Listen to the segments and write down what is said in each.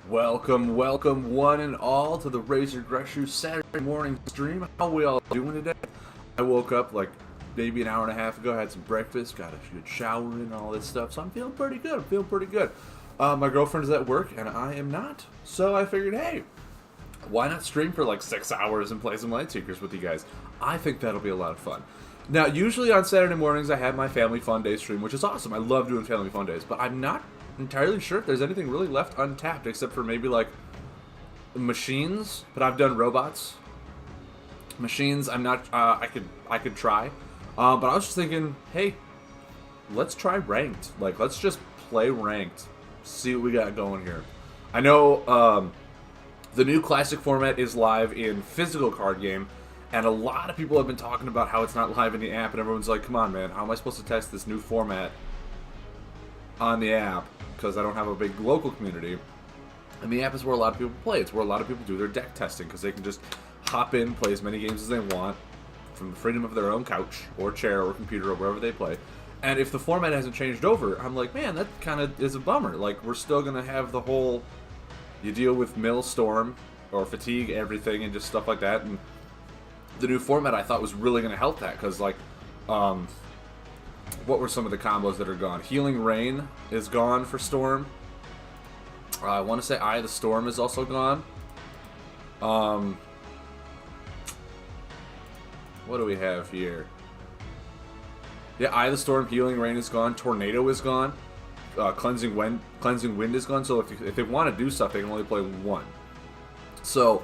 Welcome, welcome, one and all, to the Razor Greshu Saturday morning stream. How we all doing today? I woke up like maybe an hour and a half ago, had some breakfast, got a good shower and all this stuff, so I'm feeling pretty good. My girlfriend is at work and I am not, so I figured, hey, why not stream for like 6 hours and play some Lightseekers with you guys? I think that'll be a lot of fun. Now, usually on Saturday mornings, I have my Family Fun Day stream, which is awesome. I love doing Family Fun Days, but I'm not entirely sure if there's anything really left untapped except for maybe like machines. But I've done robots. Machines, I'm not. I could try, but I was just thinking, hey, let's try ranked. Like, let's just play ranked, see what we got going here. I know the new classic format is live in physical card game. And a lot of people have been talking about how it's not live in the app, and everyone's like, come on, man, how am I supposed to test this new format on the app? Because I don't have a big local community. And the app is where a lot of people play. It's where a lot of people do their deck testing, because they can just hop in, play as many games as they want, from the freedom of their own couch, or chair, or computer, or wherever they play. And if the format hasn't changed over, I'm like, man, that kind of is a bummer. Like, we're still going to have the whole, you deal with mill, storm, or fatigue, everything, and just stuff like that, and the new format I thought was really going to help that, because like, what were some of the combos that are gone? Healing Rain is gone for Storm. I want to say Eye of the Storm is also gone. What do we have here? Yeah, Eye of the Storm, Healing Rain is gone. Tornado is gone. Cleansing Wind is gone. So if they want to do stuff, they can only play one. So,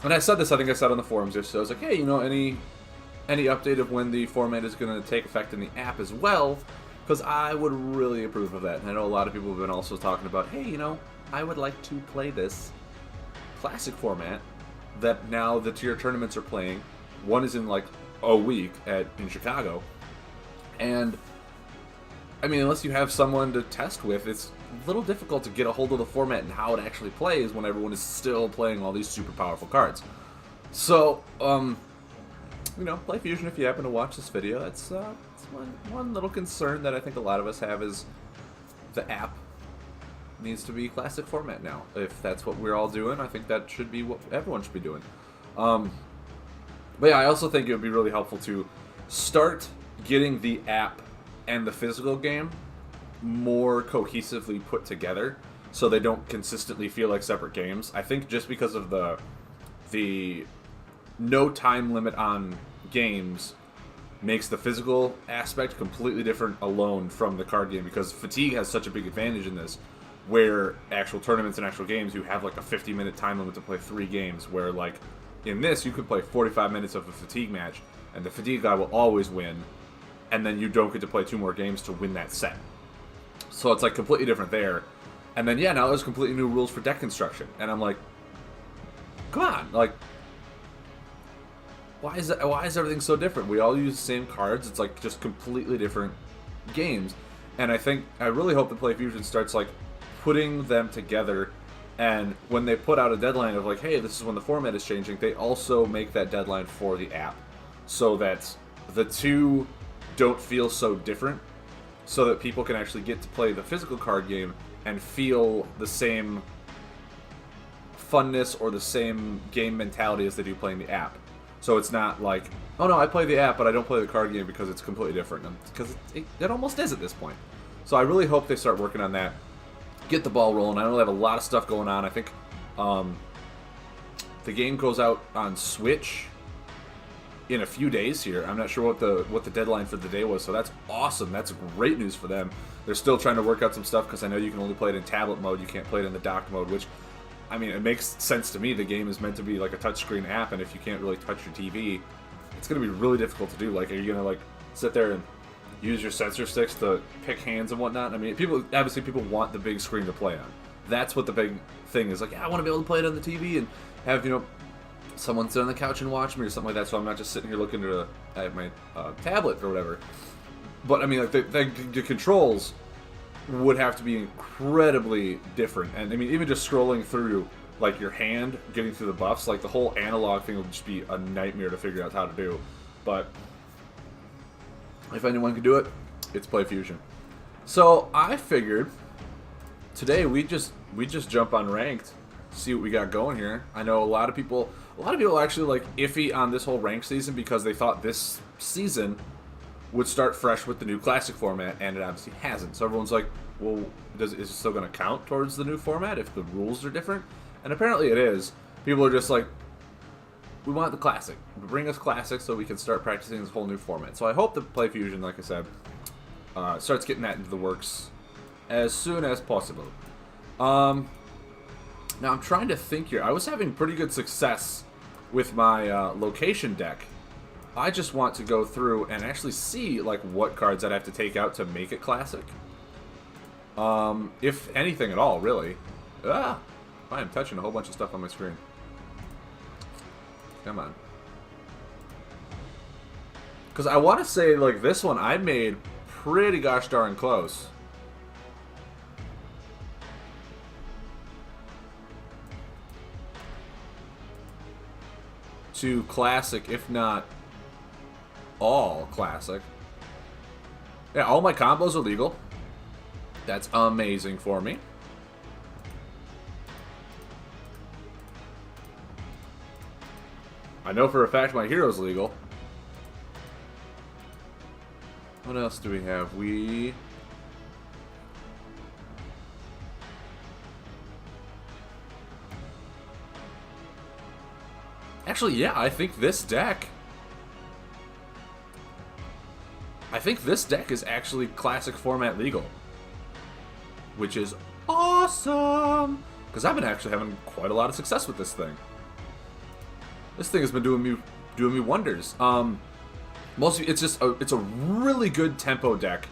and I said this, I think I said on the forums yesterday, I was like, hey, you know, any update of when the format is going to take effect in the app as well, because I would really approve of that. And I know a lot of people have been also talking about, hey, you know, I would like to play this classic format that now the tier tournaments are playing. One is in like a week in Chicago. And, I mean, unless you have someone to test with, it's a little difficult to get a hold of the format and how it actually plays when everyone is still playing all these super powerful cards. So, you know, play Fusion if you happen to watch this video. That's one little concern that I think a lot of us have is the app needs to be classic format now. If that's what we're all doing, I think that should be what everyone should be doing. But yeah, I also think it would be really helpful to start getting the app and the physical game more cohesively put together so they don't consistently feel like separate games. I think just because of the no time limit on games makes the physical aspect completely different alone from the card game, because fatigue has such a big advantage in this, where actual tournaments and actual games you have like a 50-minute time limit to play 3 games, where like in this you could play 45 minutes of a fatigue match and the fatigue guy will always win, and then you don't get to play 2 more games to win that set. So it's like completely different there. And then yeah, now there's completely new rules for deck construction, and I'm like, come on, like, why is everything so different? We all use the same cards. It's like just completely different games. And I really hope that PlayFusion starts like putting them together, and when they put out a deadline of like, hey, this is when the format is changing, they also make that deadline for the app, so that the two don't feel so different, so that people can actually get to play the physical card game and feel the same funness or the same game mentality as they do playing the app. So it's not like, oh no, I play the app, but I don't play the card game because it's completely different. Because it almost is at this point. So I really hope they start working on that. Get the ball rolling. I know they have a lot of stuff going on. I think the game goes out on Switch in a few days here. I'm not sure what the deadline for the day was, so that's awesome. That's great news for them. They're still trying to work out some stuff, because I know you can only play it in tablet mode. You can't play it in the docked mode, which, I mean, it makes sense to me. The game is meant to be like a touchscreen app, and if you can't really touch your TV, it's going to be really difficult to do. Like, are you going to like sit there and use your sensor sticks to pick hands and whatnot? I mean, people want the big screen to play on. That's what the big thing is. Like, yeah, I want to be able to play it on the TV and have, you know, someone sit on the couch and watch me or something like that, so I'm not just sitting here looking at my tablet or whatever. But I mean, like the controls would have to be incredibly different, and I mean, even just scrolling through like your hand, getting through the buffs, like the whole analog thing would just be a nightmare to figure out how to do. But if anyone can do it, it's PlayFusion. So I figured today we just jump on ranked, see what we got going here. I know a lot of people are actually like iffy on this whole ranked season because they thought this season would start fresh with the new classic format, and it obviously hasn't. So everyone's like, well, is it still going to count towards the new format if the rules are different? And apparently it is. People are just like, we want the classic. Bring us classic so we can start practicing this whole new format. So I hope that Play Fusion, like I said, starts getting that into the works as soon as possible. Now I'm trying to think here. I was having pretty good success with my location deck. I just want to go through and actually see like what cards I'd have to take out to make it classic. If anything at all, really. I am touching a whole bunch of stuff on my screen. Come on. Because I want to say, like, this one I made pretty gosh darn close. To classic, if not all classic. Yeah, all my combos are legal. That's amazing for me. I know for a fact my hero's legal. What else do we have? Actually, yeah, I think this deck is actually classic format legal. Which is awesome! Because I've been actually having quite a lot of success with this thing. This thing has been doing me wonders. Mostly, it's a really good tempo deck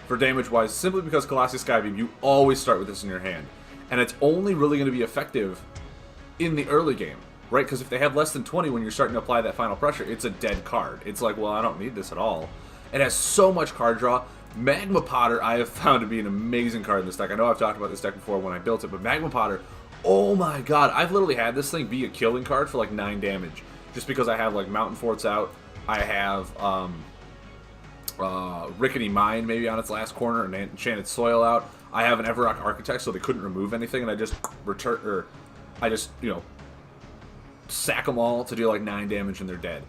for damage wise, simply because Colossus Skybeam, you always start with this in your hand, and it's only really going to be effective in the early game, right? Because if they have less than 20 when you're starting to apply that final pressure, it's a dead card. It's like, well, I don't need this at all. It has so much card draw. Magma Potter I have found to be an amazing card in this deck. I know I've talked about this deck before when I built it, but Magma Potter, oh my god, I've literally had this thing be a killing card for like 9 damage. Just because I have like Mountain Forts out, I have Rickety Mine maybe on its last corner, and Enchanted Soil out. I have an Everrock Architect, so they couldn't remove anything, and I just you know, sack them all to do like 9 damage and they're dead.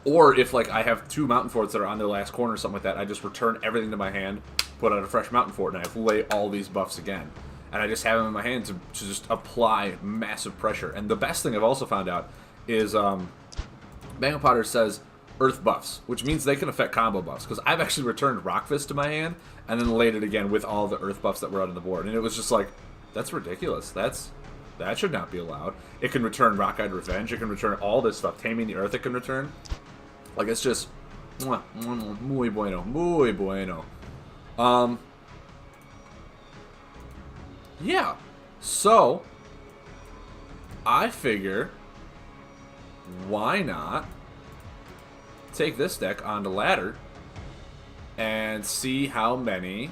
Or if like I have 2 Mountain Forts that are on their last corner or something like that, I just return everything to my hand, put out a fresh Mountain Fort, and I have to lay all these buffs again. And I just have them in my hand to just apply massive pressure. And the best thing I've also found out is Magma Potter says Earth buffs, which means they can affect combo buffs. Because I've actually returned Rock Fist to my hand and then laid it again with all the Earth buffs that were out on the board. And it was just like, that's ridiculous. That should not be allowed. It can return Rock-Eyed Revenge. It can return all this stuff. Taming the Earth it can return. Like, it's just muy bueno. Muy bueno. Yeah. So, I figure, why not take this deck onto ladder and see how many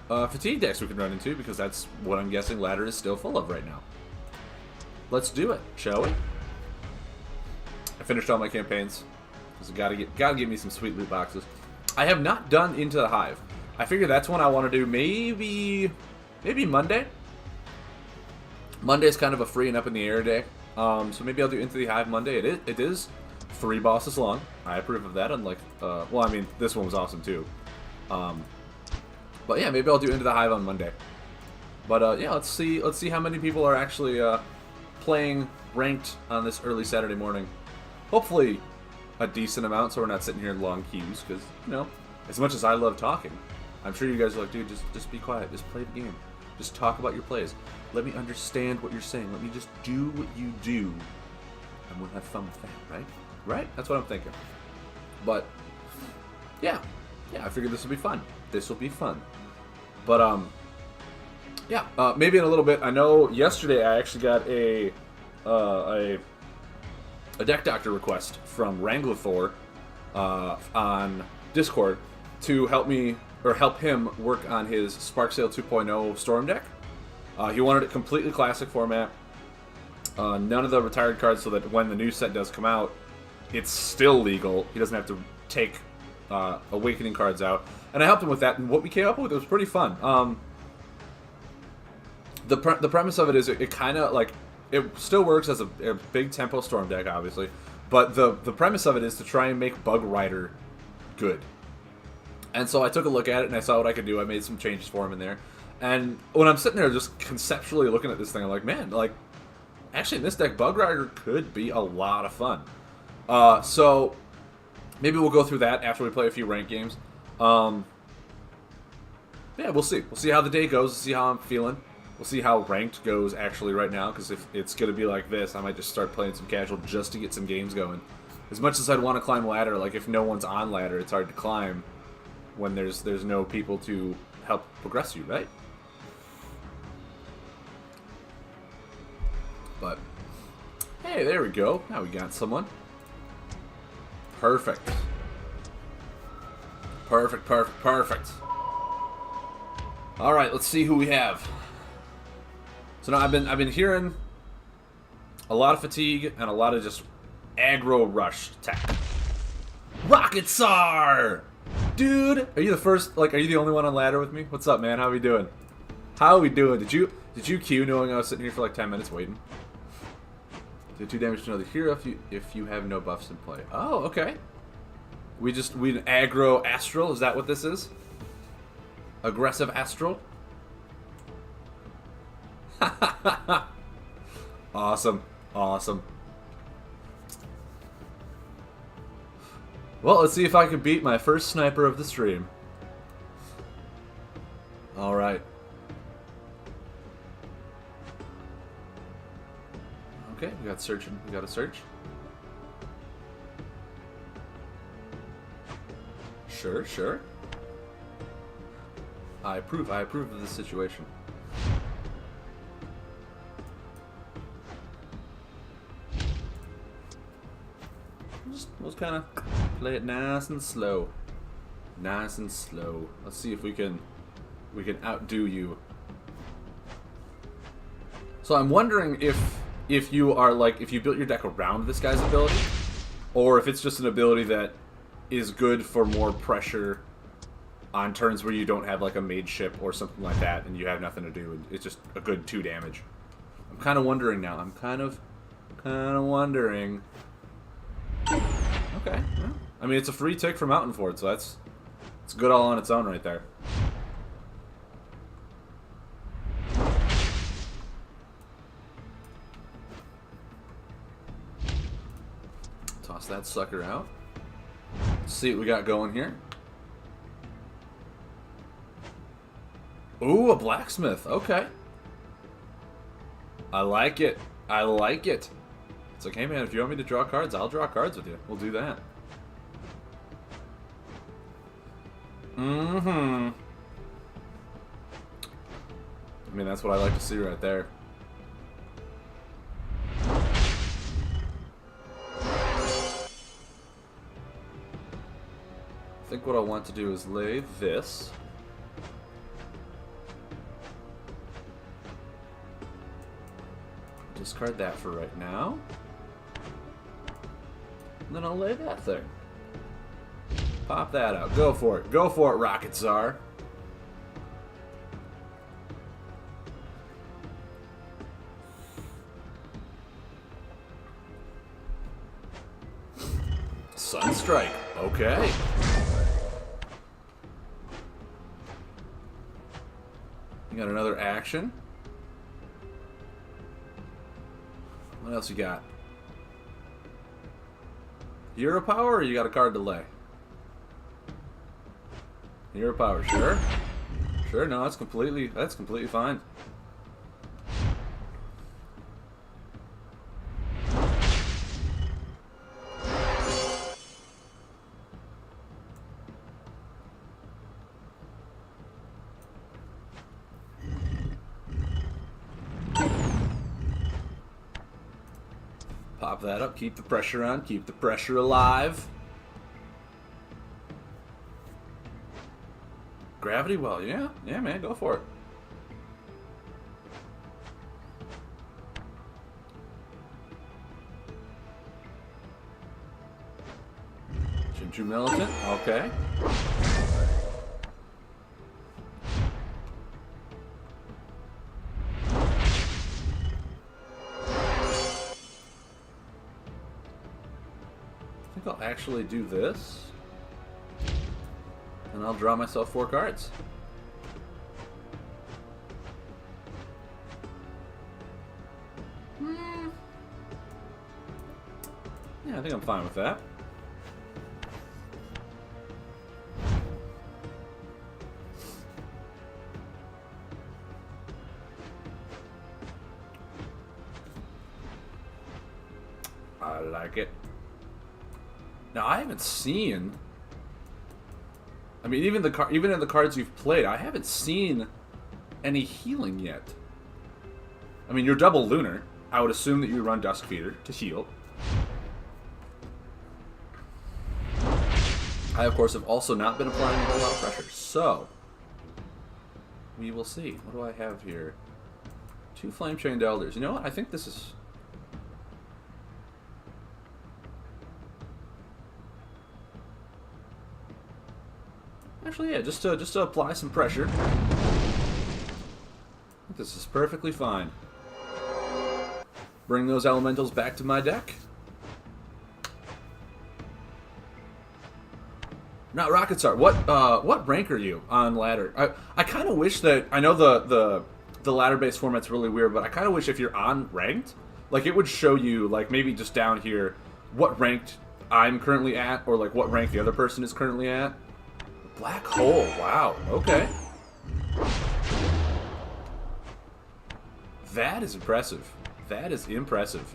fatigue decks we can run into, because that's what I'm guessing ladder is still full of right now. Let's do it, shall we? I finished all my campaigns, because gotta give me some sweet loot boxes. I have not done Into the Hive. I figure that's one I want to do maybe Monday. Monday's kind of a free and up in the air day. So maybe I'll do Into the Hive Monday. It is 3 bosses long. I approve of that, unlike well, I mean, this one was awesome too. But yeah, maybe I'll do Into the Hive on Monday. But yeah, let's see how many people are actually playing ranked on this early Saturday morning. Hopefully a decent amount, so we're not sitting here in long queues, because, you know, as much as I love talking, I'm sure you guys are like, dude, just be quiet, just play the game. Just talk about your plays. Let me understand what you're saying. Let me just do what you do, and we'll have fun with that, right? Right? That's what I'm thinking. But yeah, I figured this will be fun. This will be fun. But yeah, maybe in a little bit. I know yesterday I actually got a deck doctor request from Wrangler on Discord to help me, or help him work on his Sparksail 2.0 Storm deck. He wanted it completely classic format, none of the retired cards, so that when the new set does come out, it's still legal. He doesn't have to take Awakening cards out, and I helped him with that. And what we came up with was pretty fun. The premise of it is it kind of like it still works as a big tempo storm deck, obviously, but the premise of it is to try and make Bug Rider good. And so I took a look at it and I saw what I could do. I made some changes for him in there. And when I'm sitting there just conceptually looking at this thing, I'm like, man, like, actually in this deck, Bug Rider could be a lot of fun. So maybe we'll go through that after we play a few ranked games. Yeah, we'll see. We'll see how the day goes. We'll see how I'm feeling. We'll see how ranked goes actually right now, because if it's going to be like this, I might just start playing some casual just to get some games going. As much as I'd want to climb ladder, like if no one's on ladder, it's hard to climb when there's no people to help progress you, right? But, hey, there we go. Now we got someone. Perfect. Perfect, perfect, perfect. Alright, let's see who we have. So now I've been hearing a lot of fatigue and a lot of just aggro rush tech. Rocket Tsar! Dude, are you the first, like, are you the only one on ladder with me? What's up, man? How are we doing? How are we doing? Did you queue knowing I was sitting here for like 10 minutes waiting? Do 2 damage to another hero if you have no buffs in play. Oh, okay. We aggro Astral, is that what this is? Aggressive Astral? Awesome. Awesome. Well, let's see if I can beat my first sniper of the stream. Alright. Okay, we got searching. We got a search. Sure, sure. I approve of this situation. Just kind of play it nice and slow. Nice and slow. Let's see if we can outdo you. So I'm wondering if you are like, if you built your deck around this guy's ability, or if it's just an ability that is good for more pressure on turns where you don't have like a mage ship or something like that and you have nothing to do, and it's just a good 2 damage. I'm kind of wondering now. I'm kind of wondering. Okay. Well, I mean, it's a free tick for Mountain Fort, so it's good all on its own right there. Toss that sucker out. Let's see what we got going here. Ooh, a blacksmith. Okay. I like it. I like it. It's like, hey man, if you want me to draw cards, I'll draw cards with you. We'll do that. Mm-hmm. I mean, that's what I like to see right there. I think what I want to do is lay this. Discard that for right now. And then I'll lay that thing. Pop that out. Go for it. Go for it, Rocket Tsar. Sunstrike. Okay. You got another action. What else you got? Hero power, or you got a card to lay? Hero power, sure. Sure, no, that's completely fine. Pop that up, keep the pressure on, keep the pressure alive. Gravity well, yeah, man, go for it. Chinchu Militant, okay. I think I'll actually do this. And I'll draw myself 4 cards. Yeah, I think I'm fine with that. I like it. Now, I haven't seen... I mean, even in the cards you've played, I haven't seen any healing yet. I mean, you're double Lunar. I would assume that you run Duskfeeder to heal. I, of course, have also not been applying a whole lot of pressure, so we will see. What do I have here? 2 Flame Chained Elders. You know what? I think this is... Actually, yeah, just to apply some pressure. This is perfectly fine. Bring those elementals back to my deck. Not Rocket Star. What rank are you on ladder? I kind of wish that... I know the ladder-based format's really weird, but I kind of wish if you're on ranked, like, it would show you, like, maybe just down here, what ranked I'm currently at, or, like, what rank the other person is currently at. Black Hole. Wow. Okay. That is impressive. That is impressive.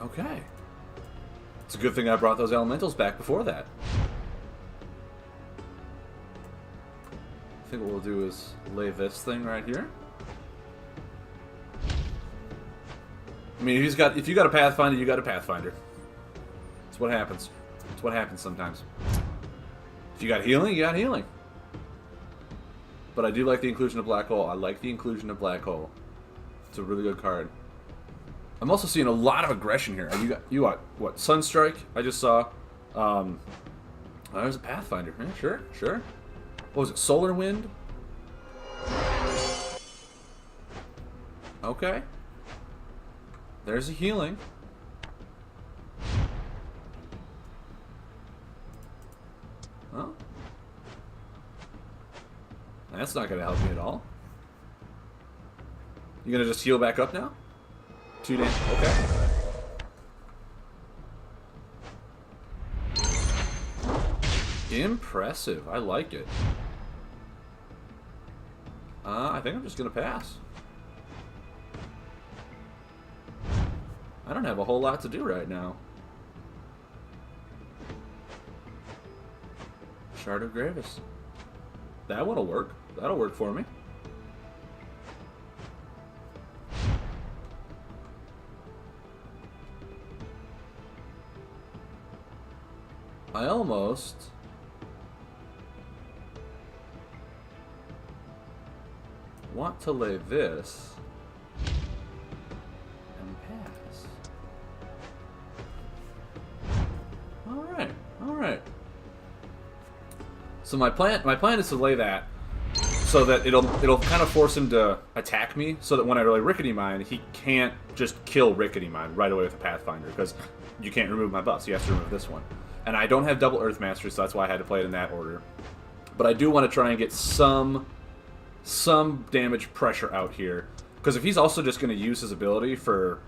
Okay. It's a good thing I brought those elementals back before that. I think what we'll do is lay this thing right here. I mean, if you got a Pathfinder, you got a Pathfinder. That's what happens. That's what happens sometimes. If you got healing, you got healing. But I do like the inclusion of Black Hole. I like the inclusion of Black Hole. It's a really good card. I'm also seeing a lot of aggression here. You got what? Sunstrike? I just saw. Oh, there's a Pathfinder. Yeah, sure, sure. What was it? Solar Wind? Okay. There's a healing. Oh. That's not going to help me at all. You going to just heal back up now? 2 damage. Okay. Impressive. I like it. I think I'm just going to pass. I don't have a whole lot to do right now. Shard of Gravis. That one'll work. That'll work for me. I almost... want to lay this and pass. Alright, alright. So my plan is to lay that so that it'll kind of force him to attack me, so that when I really Rickety Mine, he can't just kill Rickety Mine right away with a Pathfinder, because you can't remove my buffs, you have to remove this one. And I don't have double Earth Mastery, so that's why I had to play it in that order. But I do want to try and get some damage pressure out here, because if he's also just going to use his ability for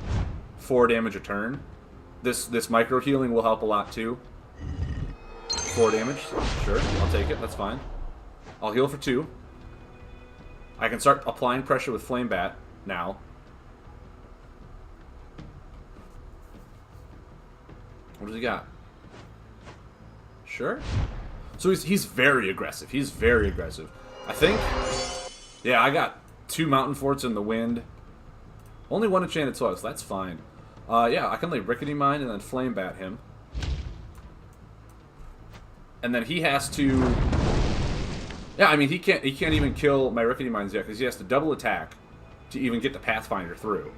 4 damage a turn, this micro healing will help a lot too. 4 damage, sure, I'll take it, that's fine. I'll heal for 2. I can start applying pressure with Flame Bat now. What does he got? Sure. So he's very aggressive. He's very aggressive. I think... Yeah, I got 2 Mountain Forts in the wind. Only 1 Enchanted Soil, so that's fine. Yeah, I can lay Rickety Mine and then Flame Bat him. And then he has to... Yeah, I mean, he can't even kill my Rickety Mines yet, because he has to double attack to even get the Pathfinder through.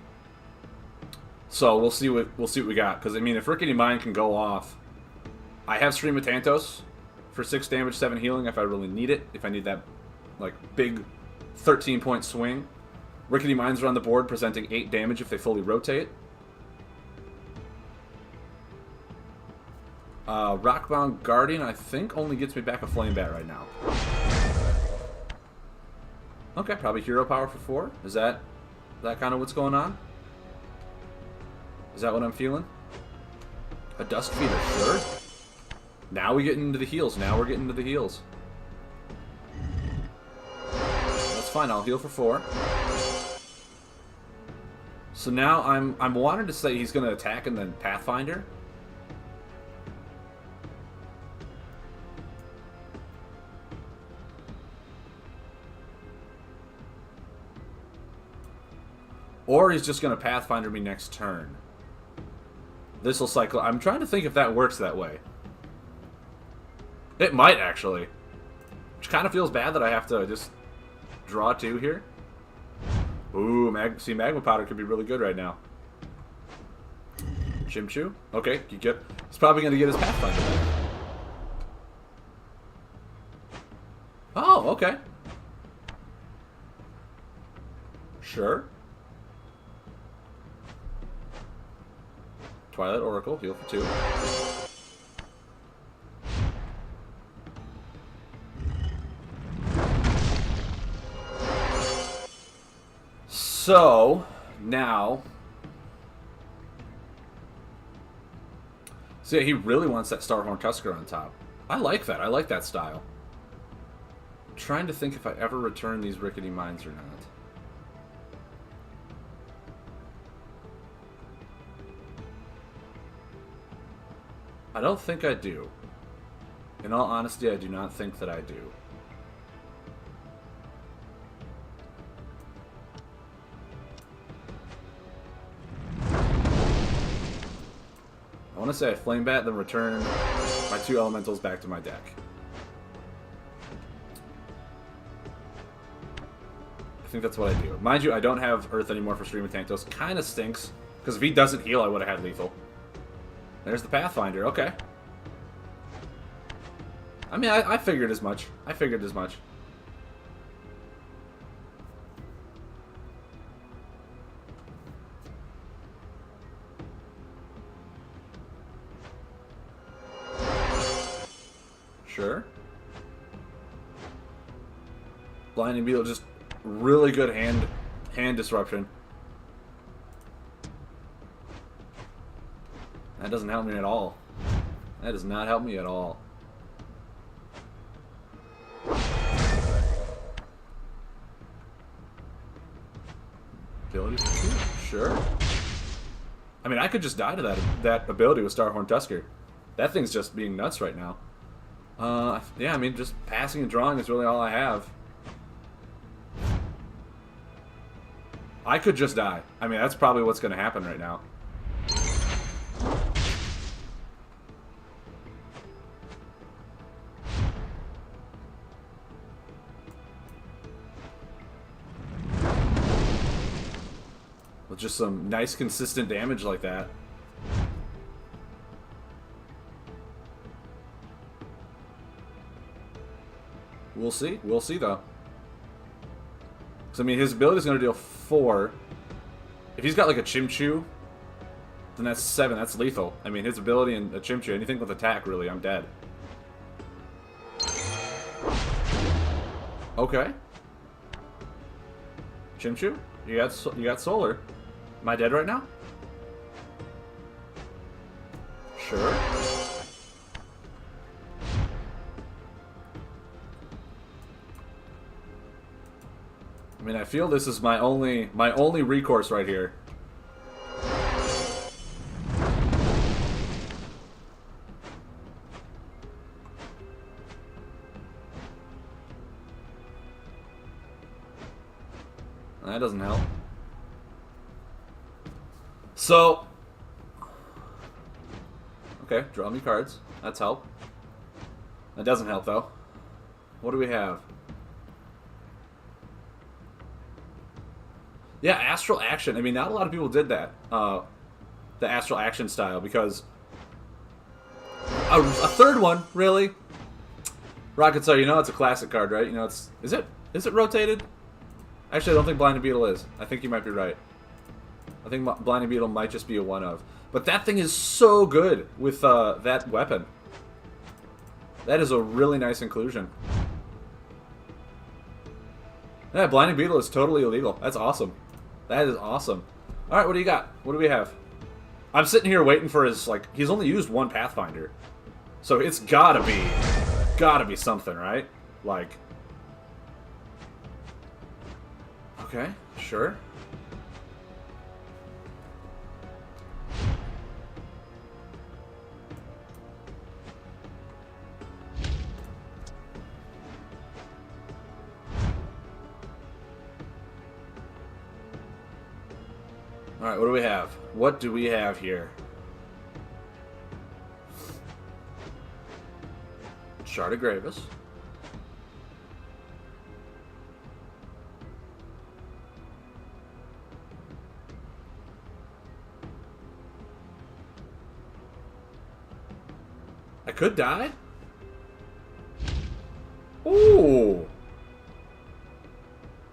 So we'll see what we got. Because I mean, if Rickety Mine can go off, I have Stream of Tantos for 6 damage, 7 healing if I really need it. If I need that like big 13-point swing. Rickety Mines are on the board, presenting 8 damage if they fully rotate. Rockbound Guardian, I think, only gets me back a Flame Bat right now. Okay, probably Hero Power for 4. Is that kind of what's going on? Is that what I'm feeling? A Dusk Feeder, sure. Now we get into the heals. Now we're getting into the heals. That's fine. I'll heal for 4. So now I'm wanting to say he's going to attack and then Pathfinder. Or he's just going to Pathfinder me next turn. This will cycle. I'm trying to think if that works that way. It might, actually. Which kind of feels bad that I have to just draw 2 here. Ooh, see, Magma Powder could be really good right now. Chimchu? Okay, he's probably going to get his Pathfinder back. Oh, okay. Sure. Twilight Oracle, heal for 2. So, now... See, he really wants that Starhorn Tusker on top. I like that. I like that style. I'm trying to think if I ever return these Rickety Mines or not. I don't think I do. In all honesty, I do not think that I do. I want to say I Flame Bat, then return my 2 elementals back to my deck. I think that's what I do. Mind you, I don't have Earth anymore for Stream of Tantos. Kind of stinks, because if he doesn't heal, I would have had lethal. There's the Pathfinder, okay. I mean, I figured as much. I figured as much. Sure. Blinding Beetle, just really good hand disruption. That doesn't help me at all. That does not help me at all. Ability for 2? Sure. I mean, I could just die to that ability with Starhorn Tusker. That thing's just being nuts right now. Yeah, I mean, just passing and drawing is really all I have. I could just die. I mean, that's probably what's going to happen right now. With just some nice, consistent damage like that. We'll see. We'll see, though. Because, I mean, his ability is going to deal 4. If he's got, like, a Chimchu, then that's 7. That's lethal. I mean, his ability and a Chimchu, anything with attack, really, I'm dead. Okay. Chimchu, you got Solar. Am I dead right now? Sure. I mean, I feel this is my only recourse right here. That doesn't help. So, okay, draw me cards. That's help. That doesn't help, though. What do we have? Yeah, Astral Action. I mean, not a lot of people did that. the Astral Action style, because a third one, really? Rocket Star, you know it's a classic card, right? You know it's is it rotated? Actually, I don't think Blinding Beetle is. I think you might be right. I think Blinding Beetle might just be a one of. But that thing is so good with that weapon. That is a really nice inclusion. Yeah, Blinding Beetle is totally illegal. That's awesome. That is awesome. Alright, what do you got? What do we have? I'm sitting here waiting for his, like, he's only used one Pathfinder. So it's gotta be something, right? Like, okay, sure. Alright, what do we have? What do we have here? Shard of Gravis. I could die? Ooh!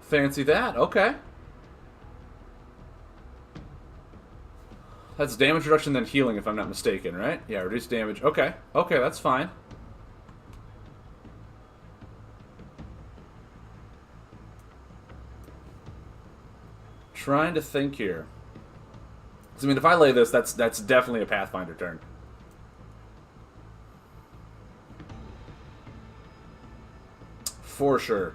Fancy that, okay. That's damage reduction then healing, if I'm not mistaken, right? Yeah, reduce damage. Okay. Okay, that's fine. Trying to think here. I mean, if I lay this, that's definitely a Pathfinder turn. For sure.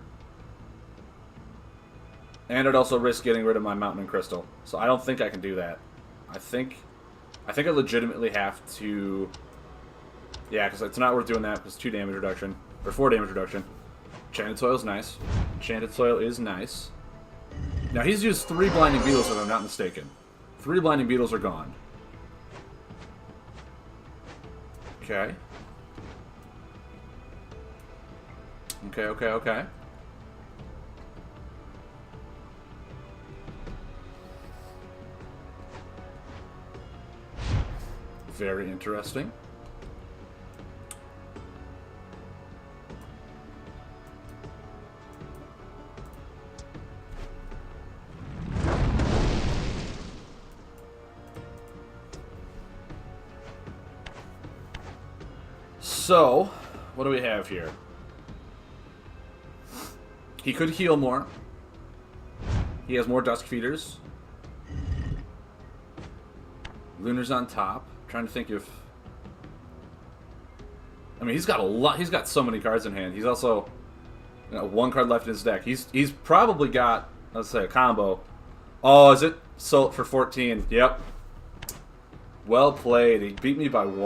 And I'd also risk getting rid of my Mountain and Crystal. So I don't think I can do that. I think I legitimately have to... Yeah, because it's not worth doing that, because 2 damage reduction. Or 4 damage reduction. Enchanted Soil is nice. Enchanted Soil is nice. Now, he's used 3 Blinding Beetles, if I'm not mistaken. 3 Blinding Beetles are gone. Okay. Okay. Very interesting. So, what do we have here? He could heal more. He has more Dusk Feeders. Lunar's on top. Trying to think if... I mean, he's got a lot. He's got so many cards in hand. He's also... You know, 1 card left in his deck. He's probably got, let's say, a combo. Oh, is it? Salt for 14. Yep. Well played. He beat me by 1.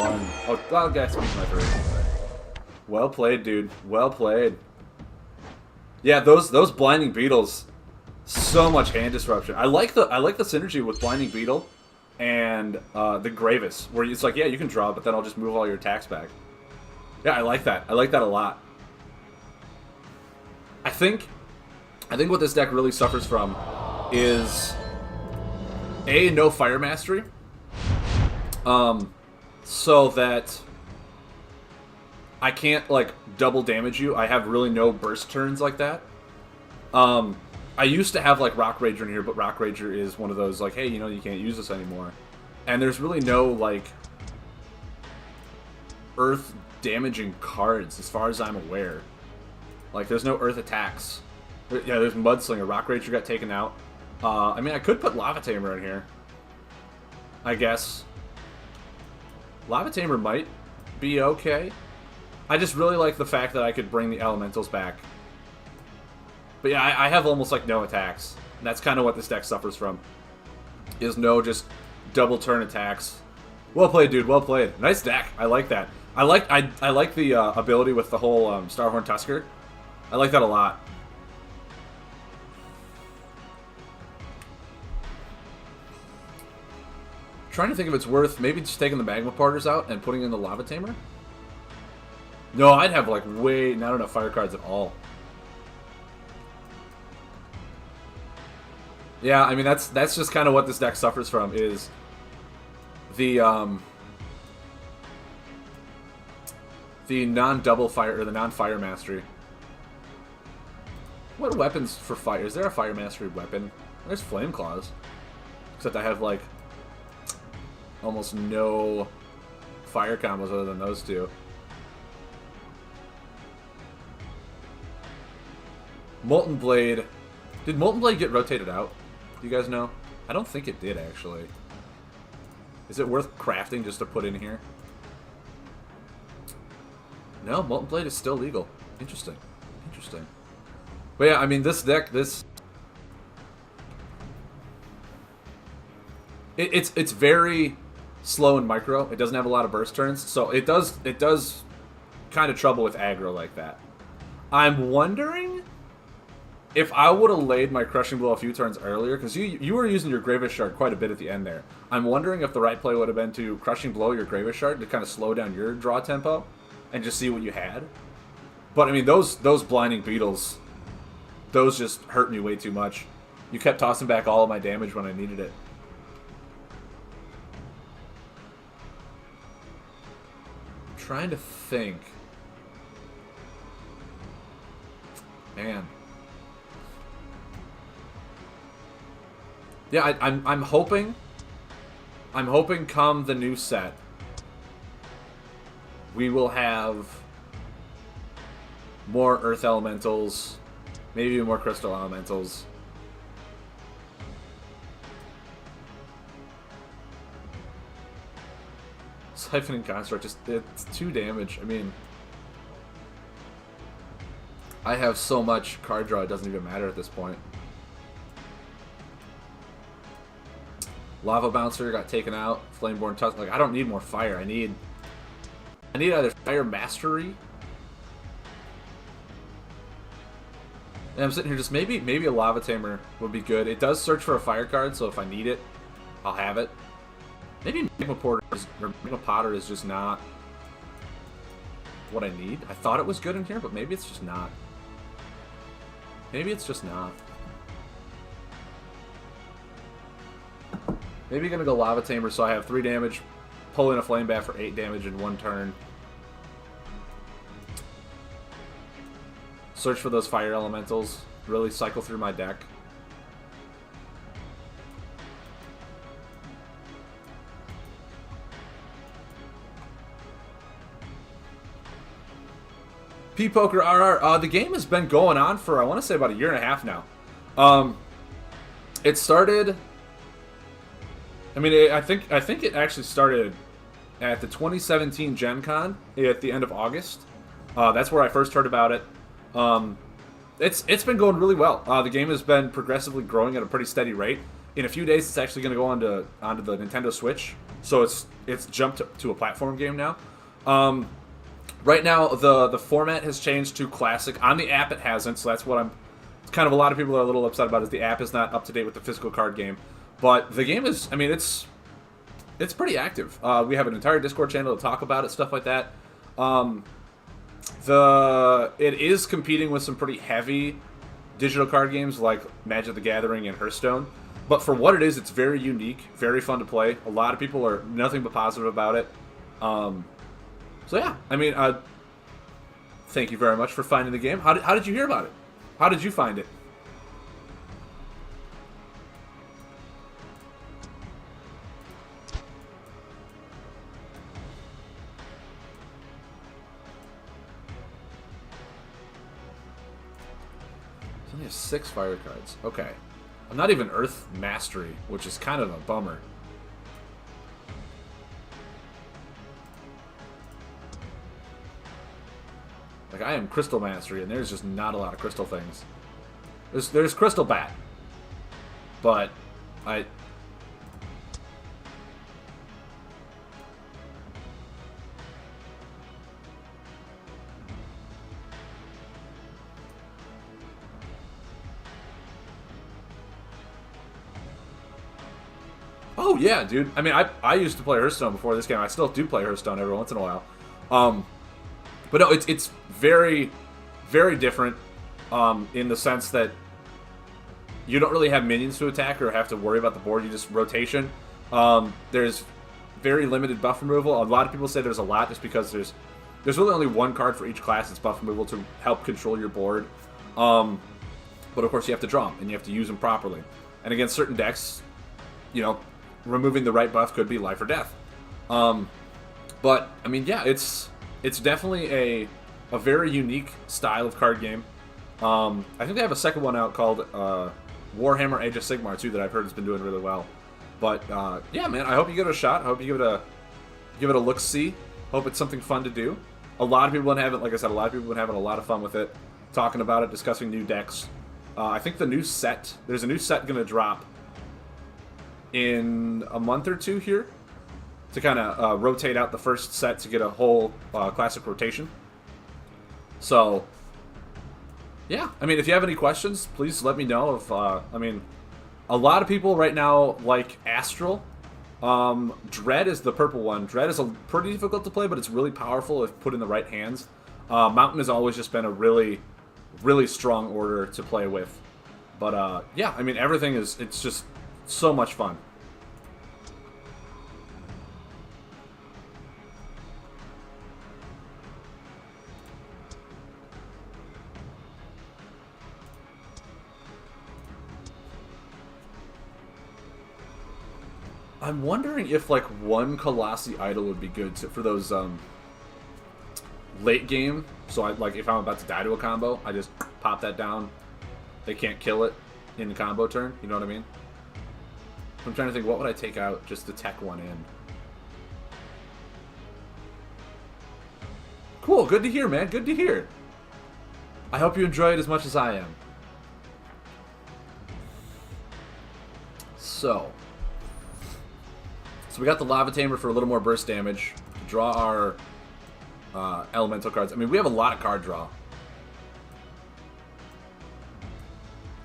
Oh, well, guys beat my 3. Well played, dude. Well played. Yeah, those Blinding Beetles, so much hand disruption. I like the synergy with Blinding Beetle and the Gravis, where it's like, yeah, you can draw, but then I'll just move all your attacks back. Yeah, I like that. I like that a lot. I think what this deck really suffers from is no Fire Mastery, so that I can't, like, double damage you. I have really no burst turns like that. I used to have, like, Rock Rager in here, but Rock Rager is one of those, like, hey, you know, you can't use this anymore. And there's really no, like, earth damaging cards, as far as I'm aware. Like, there's no earth attacks. Yeah, there's Mudslinger. Rock Rager got taken out. I mean, I could put Lava Tamer in here, I guess. Lava Tamer might be okay. I just really like the fact that I could bring the elementals back. But yeah, I have almost like no attacks. And that's kind of what this deck suffers from. Is no just double turn attacks. Well played, dude. Well played. Nice deck. I like that. I like the ability with the whole Starhorn Tusker. I like that a lot. Trying to think if it's worth maybe just taking the Magma Parters out and putting in the Lava Tamer. No, I'd have, like, not enough fire cards at all. Yeah, I mean, that's just kind of what this deck suffers from, is the non-double fire or the non-fire mastery. What weapons for fire? Is there a fire mastery weapon? There's flame claws, except I have like almost no fire combos other than those two. Molten Blade. Did Molten Blade get rotated out? Do you guys know? I don't think it did, actually. Is it worth crafting just to put in here? No, Molten Blade is still legal. Interesting. Interesting. But yeah, I mean, this deck, it's very slow and micro. It doesn't have a lot of burst turns, so it does kind of trouble with aggro like that. I'm wondering if I would have laid my Crushing Blow a few turns earlier, because you were using your Gravish Shard quite a bit at the end there. I'm wondering if the right play would have been to Crushing Blow your Gravish Shard to kind of slow down your draw tempo and just see what you had. But I mean, those Blinding Beetles, those just hurt me way too much. You kept tossing back all of my damage when I needed it. I'm trying to think. Man. Yeah, I'm hoping come the new set, we will have more Earth Elementals, maybe more Crystal Elementals. Siphoning Construct, it's 2 damage. I mean, I have so much card draw, it doesn't even matter at this point. Lava Bouncer got taken out. Flameborn Tusk. Like, I don't need more fire. I need either Fire Mastery. And I'm sitting here just maybe a Lava Tamer would be good. It does search for a fire card, so if I need it, I'll have it. Maybe Magma Potter is just not what I need. I thought it was good in here, but maybe it's just not. Maybe it's just not. Maybe gonna go Lava Tamer so I have 3 damage, pull in a Flame Bat for 8 damage in 1 turn. Search for those fire elementals. Really cycle through my deck. P-Poker RR, the game has been going on for, I want to say, about 1.5 years now. It started... I mean, I think it actually started at the 2017 Gen Con at the end of August. That's where I first heard about it. It's been going really well. The game has been progressively growing at a pretty steady rate. In a few days, it's actually going to go onto the Nintendo Switch. So it's jumped to a platform game now. Right now, the format has changed to Classic. On the app, it hasn't. So that's what it's kind of a lot of people are a little upset about is the app is not up to date with the physical card game. But the game is, I mean, it's pretty active. We have an entire Discord channel to talk about it, stuff like that. It is competing with some pretty heavy digital card games like Magic the Gathering and Hearthstone. But for what it is, it's very unique, very fun to play. A lot of people are nothing but positive about it. So yeah, I mean, thank you very much for finding the game. How did you hear about it? How did you find it? Only have 6 fire cards. Okay. I'm not even Earth Mastery, which is kind of a bummer. Like, I am Crystal Mastery, and there's just not a lot of crystal things. There's Crystal Bat. But, oh, yeah, dude. I mean, I used to play Hearthstone before this game. I still do play Hearthstone every once in a while. But no, it's very, very different in the sense that you don't really have minions to attack or have to worry about the board. You just rotation. There's very limited buff removal. A lot of people say there's a lot just because there's really only one card for each class that's buff removal to help control your board. But of course you have to draw them, and you have to use them properly. And against certain decks, you know, removing the right buff could be life or death. But, I mean, yeah, it's definitely a very unique style of card game. I think they have a second one out called Warhammer Age of Sigmar, too, that I've heard has been doing really well. But, yeah, man, I hope you give it a shot. I hope you give it a look-see. Hope it's something fun to do. A lot of people have been having, like I said, a lot of people have been having a lot of fun with it, talking about it, discussing new decks. I think there's a new set going to drop in a month or two here to kind of rotate out the first set to get a whole classic rotation. So, yeah, I mean, if you have any questions, please let me know. If I mean, a lot of people right now like Astral. Dread is the purple one. Dread is pretty difficult to play, but it's really powerful if put in the right hands. Mountain has always just been a really, really strong order to play with. But, yeah, I mean, it's just so much fun. I'm wondering if, like, one Colossi Idol would be good for those, late game. So, if I'm about to die to a combo, I just pop that down. They can't kill it in the combo turn. You know what I mean? I'm trying to think, what would I take out just to tech one in? Cool, good to hear, man. Good to hear. I hope you enjoy it as much as I am. So we got the Lava Tamer for a little more burst damage. Draw our elemental cards. I mean, we have a lot of card draw.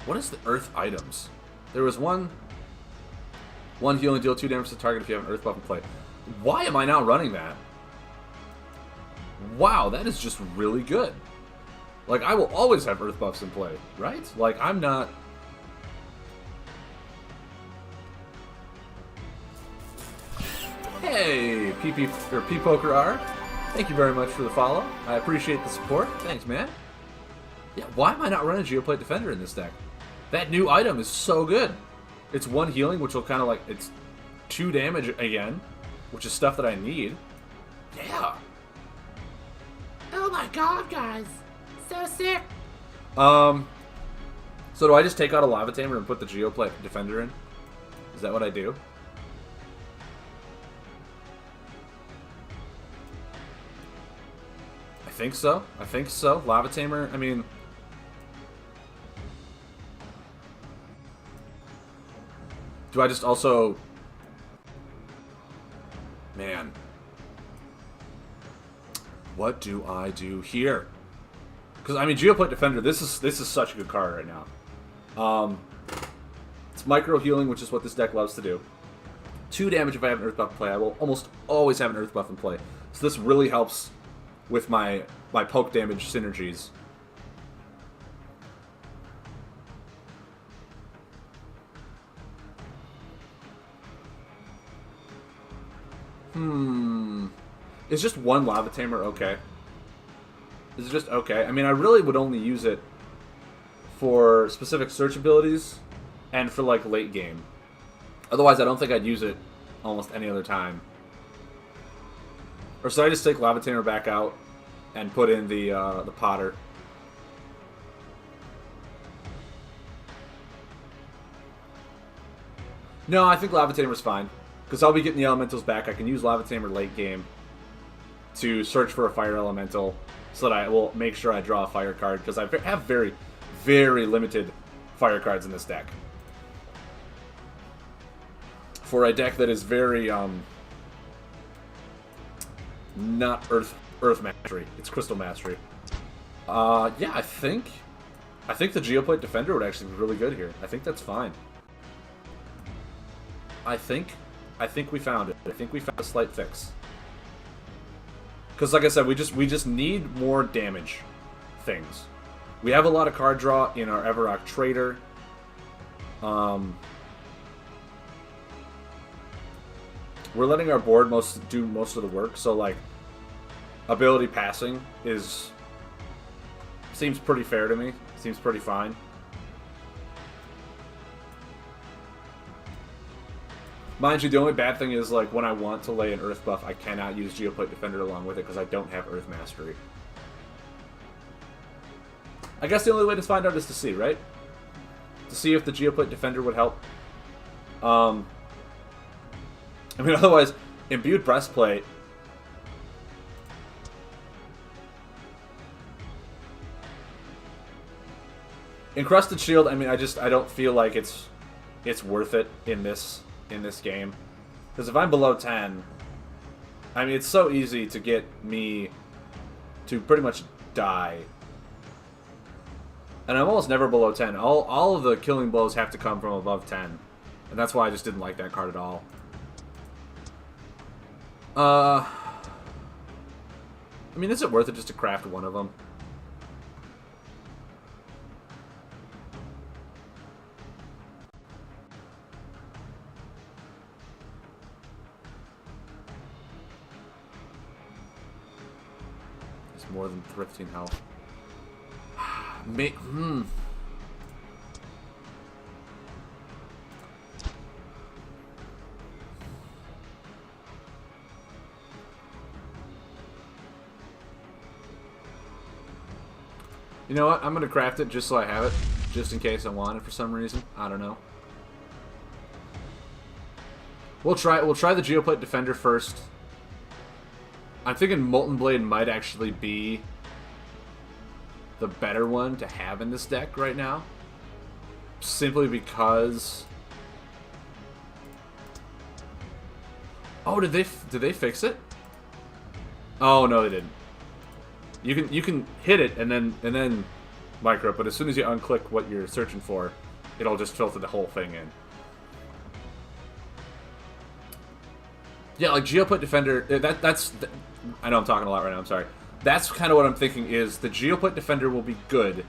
What is the Earth items? There was one heal and deal 2 damage to the target if you have an Earth buff in play. Why am I now running that? Wow, that is just really good. Like, I will always have Earth buffs in play, right? Like, I'm not... Hey, P-Poker-R. Thank you very much for the follow. I appreciate the support. Thanks, man. Yeah, why am I not running Geoplate Defender in this deck? That new item is so good. It's 1 healing, which will kind of like... It's 2 damage again, which is stuff that I need. Yeah. Oh my god, guys. So sick. So do I just take out a Lava Tamer and put the Geoplate Defender in? Is that what I do? I think so. I think so. Lava Tamer, I mean... Do I just also... Man. What do I do here? Because, I mean, Geoplate Defender, this is such a good card right now. It's micro healing, which is what this deck loves to do. 2 damage if I have an Earth buff in play. I will almost always have an Earth buff in play. So this really helps with my poke damage synergies. Is just 1 Lava Tamer okay? Is it just okay? I mean, I really would only use it for specific search abilities and for, like, late game. Otherwise, I don't think I'd use it almost any other time. Or should I just take Lava Tamer back out and put in the Potter? No, I think Lava Tamer's fine. Because I'll be getting the Elementals back. I can use Lava Tamer late game to search for a Fire Elemental so that I will make sure I draw a Fire card. Because I have very, very limited Fire cards in this deck. For a deck that is very, not Earth Mastery. It's Crystal Mastery. Yeah, I think the Geoplate Defender would actually be really good here. I think that's fine. I think we found it. I think we found a slight fix. Because, like I said, we just need more damage things. We have a lot of card draw in our Everrock Trader. we're letting our board do most of the work. So like, ability passing seems pretty fair to me. Seems pretty fine. Mind you, the only bad thing is like when I want to lay an Earth buff, I cannot use Geoplate Defender along with it because I don't have Earth Mastery. I guess the only way to find out is to see, right? To see if the Geoplate Defender would help. I mean, otherwise, Imbued Breastplate. Encrusted Shield. I mean, I don't feel like it's worth it in this game, because if I'm below 10, I mean, it's so easy to get me to pretty much die. And I'm almost never below 10. All of the killing blows have to come from above 10. And that's why I just didn't like that card at all. I mean, is it worth it just to craft one of them? It's more than 15 health. You know what? I'm gonna craft it just so I have it, just in case I want it for some reason. I don't know. We'll try the Geoplate Defender first. I'm thinking Molten Blade might actually be the better one to have in this deck right now, simply because. Oh, did they fix it? Oh no, they didn't. You can hit it and then micro, but as soon as you unclick what you're searching for, it'll just filter the whole thing in. Yeah, like Geoplate Defender. That's I know I'm talking a lot right now. I'm sorry. That's kind of what I'm thinking. Is the Geoplate Defender will be good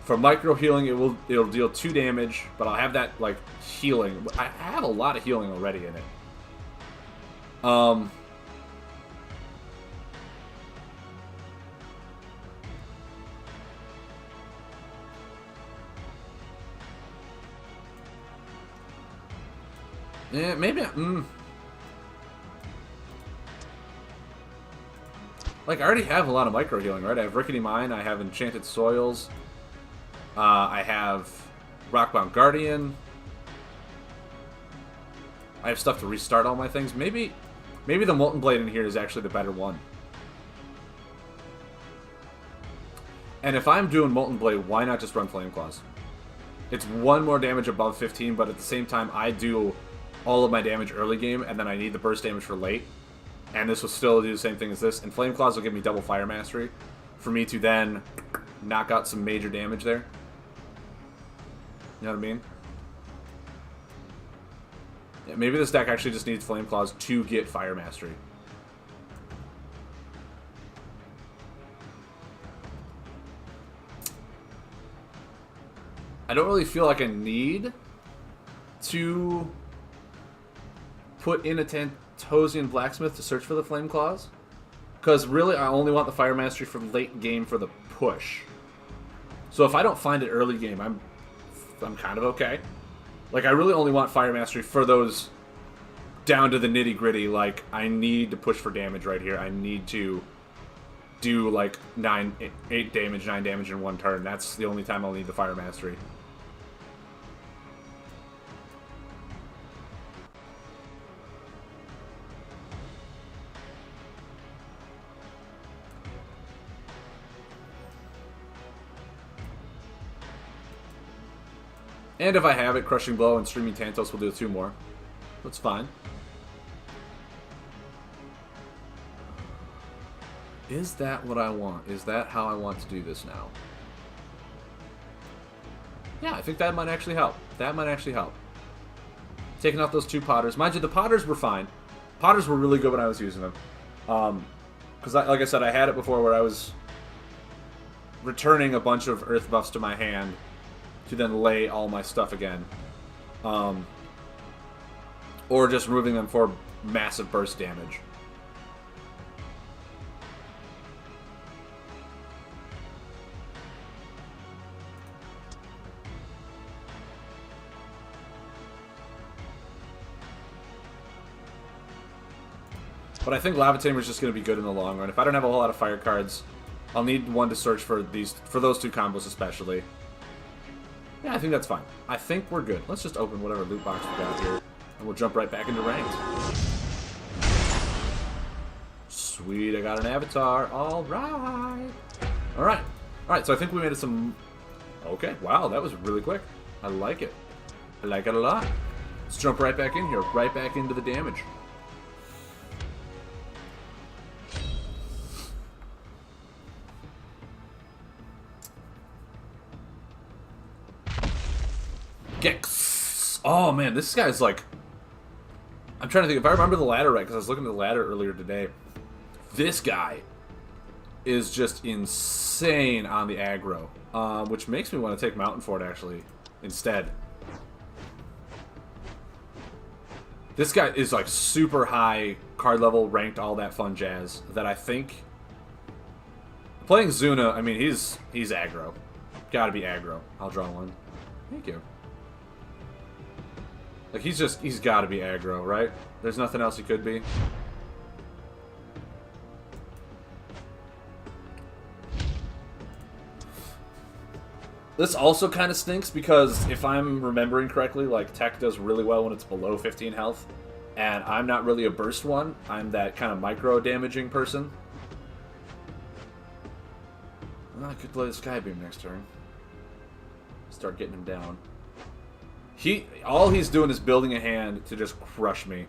for micro healing. It'll deal 2 damage, but I'll have that like healing. I have a lot of healing already in it. Yeah, maybe. Like, I already have a lot of micro healing, right? I have Rickety Mine, I have Enchanted Soils, I have Rockbound Guardian. I have stuff to restart all my things. Maybe the Molten Blade in here is actually the better one. And if I'm doing Molten Blade, why not just run Flame Claws? It's 1 more damage above 15, but at the same time, I do all of my damage early game, and then I need the burst damage for late. And this will still do the same thing as this. And Flame Claws will give me double Fire Mastery for me to then knock out some major damage there. You know what I mean? Yeah, maybe this deck actually just needs Flame Claws to get Fire Mastery. I don't really feel like I need to put in a Tantosian Blacksmith to search for the Flame Claws, because really I only want the Fire Mastery for late game for the push. So if I don't find it early game, I'm kind of okay. Like, I really only want Fire Mastery for those down to the nitty gritty. Like, I need to push for damage right here. I need to do like 8 damage, 9 damage in 1 turn. That's the only time I'll need the Fire Mastery. And if I have it, Crushing Blow and Streaming Tantos will do 2 more. That's fine. Is that what I want? Is that how I want to do this now? Yeah, I think that might actually help. That might actually help. Taking out those 2 Potters. Mind you, the Potters were fine. Potters were really good when I was using them. Because, like I said, I had it before where I was returning a bunch of Earth buffs to my hand to then lay all my stuff again. Or just removing them for massive burst damage. But I think Lava Tamer is just going to be good in the long run. If I don't have a whole lot of fire cards, I'll need one to search for those two combos especially. Yeah, I think that's fine. I think we're good. Let's just open whatever loot box we got here, and we'll jump right back into ranked. Sweet, I got an avatar. All right. All right. All right, so I think we made it some... Okay, wow, that was really quick. I like it. I like it a lot. Let's jump right back in here, right back into the damage. Gex. Oh man, this guy's like... I'm trying to think if I remember the ladder right, because I was looking at the ladder earlier today. This guy is just insane on the aggro, which makes me want to take Mountain Fort actually instead. This guy is like super high card level, ranked, all that fun jazz. That I think playing Zuna. I mean, he's aggro. Got to be aggro. I'll draw one. Thank you. Like, he's got to be aggro, right? There's nothing else he could be. This also kind of stinks because if I'm remembering correctly, like, Tech does really well when it's below 15 health. And I'm not really a burst one. I'm that kind of micro-damaging person. Well, I could play the Skybeam next turn. Start getting him down. All he's doing is building a hand to just crush me.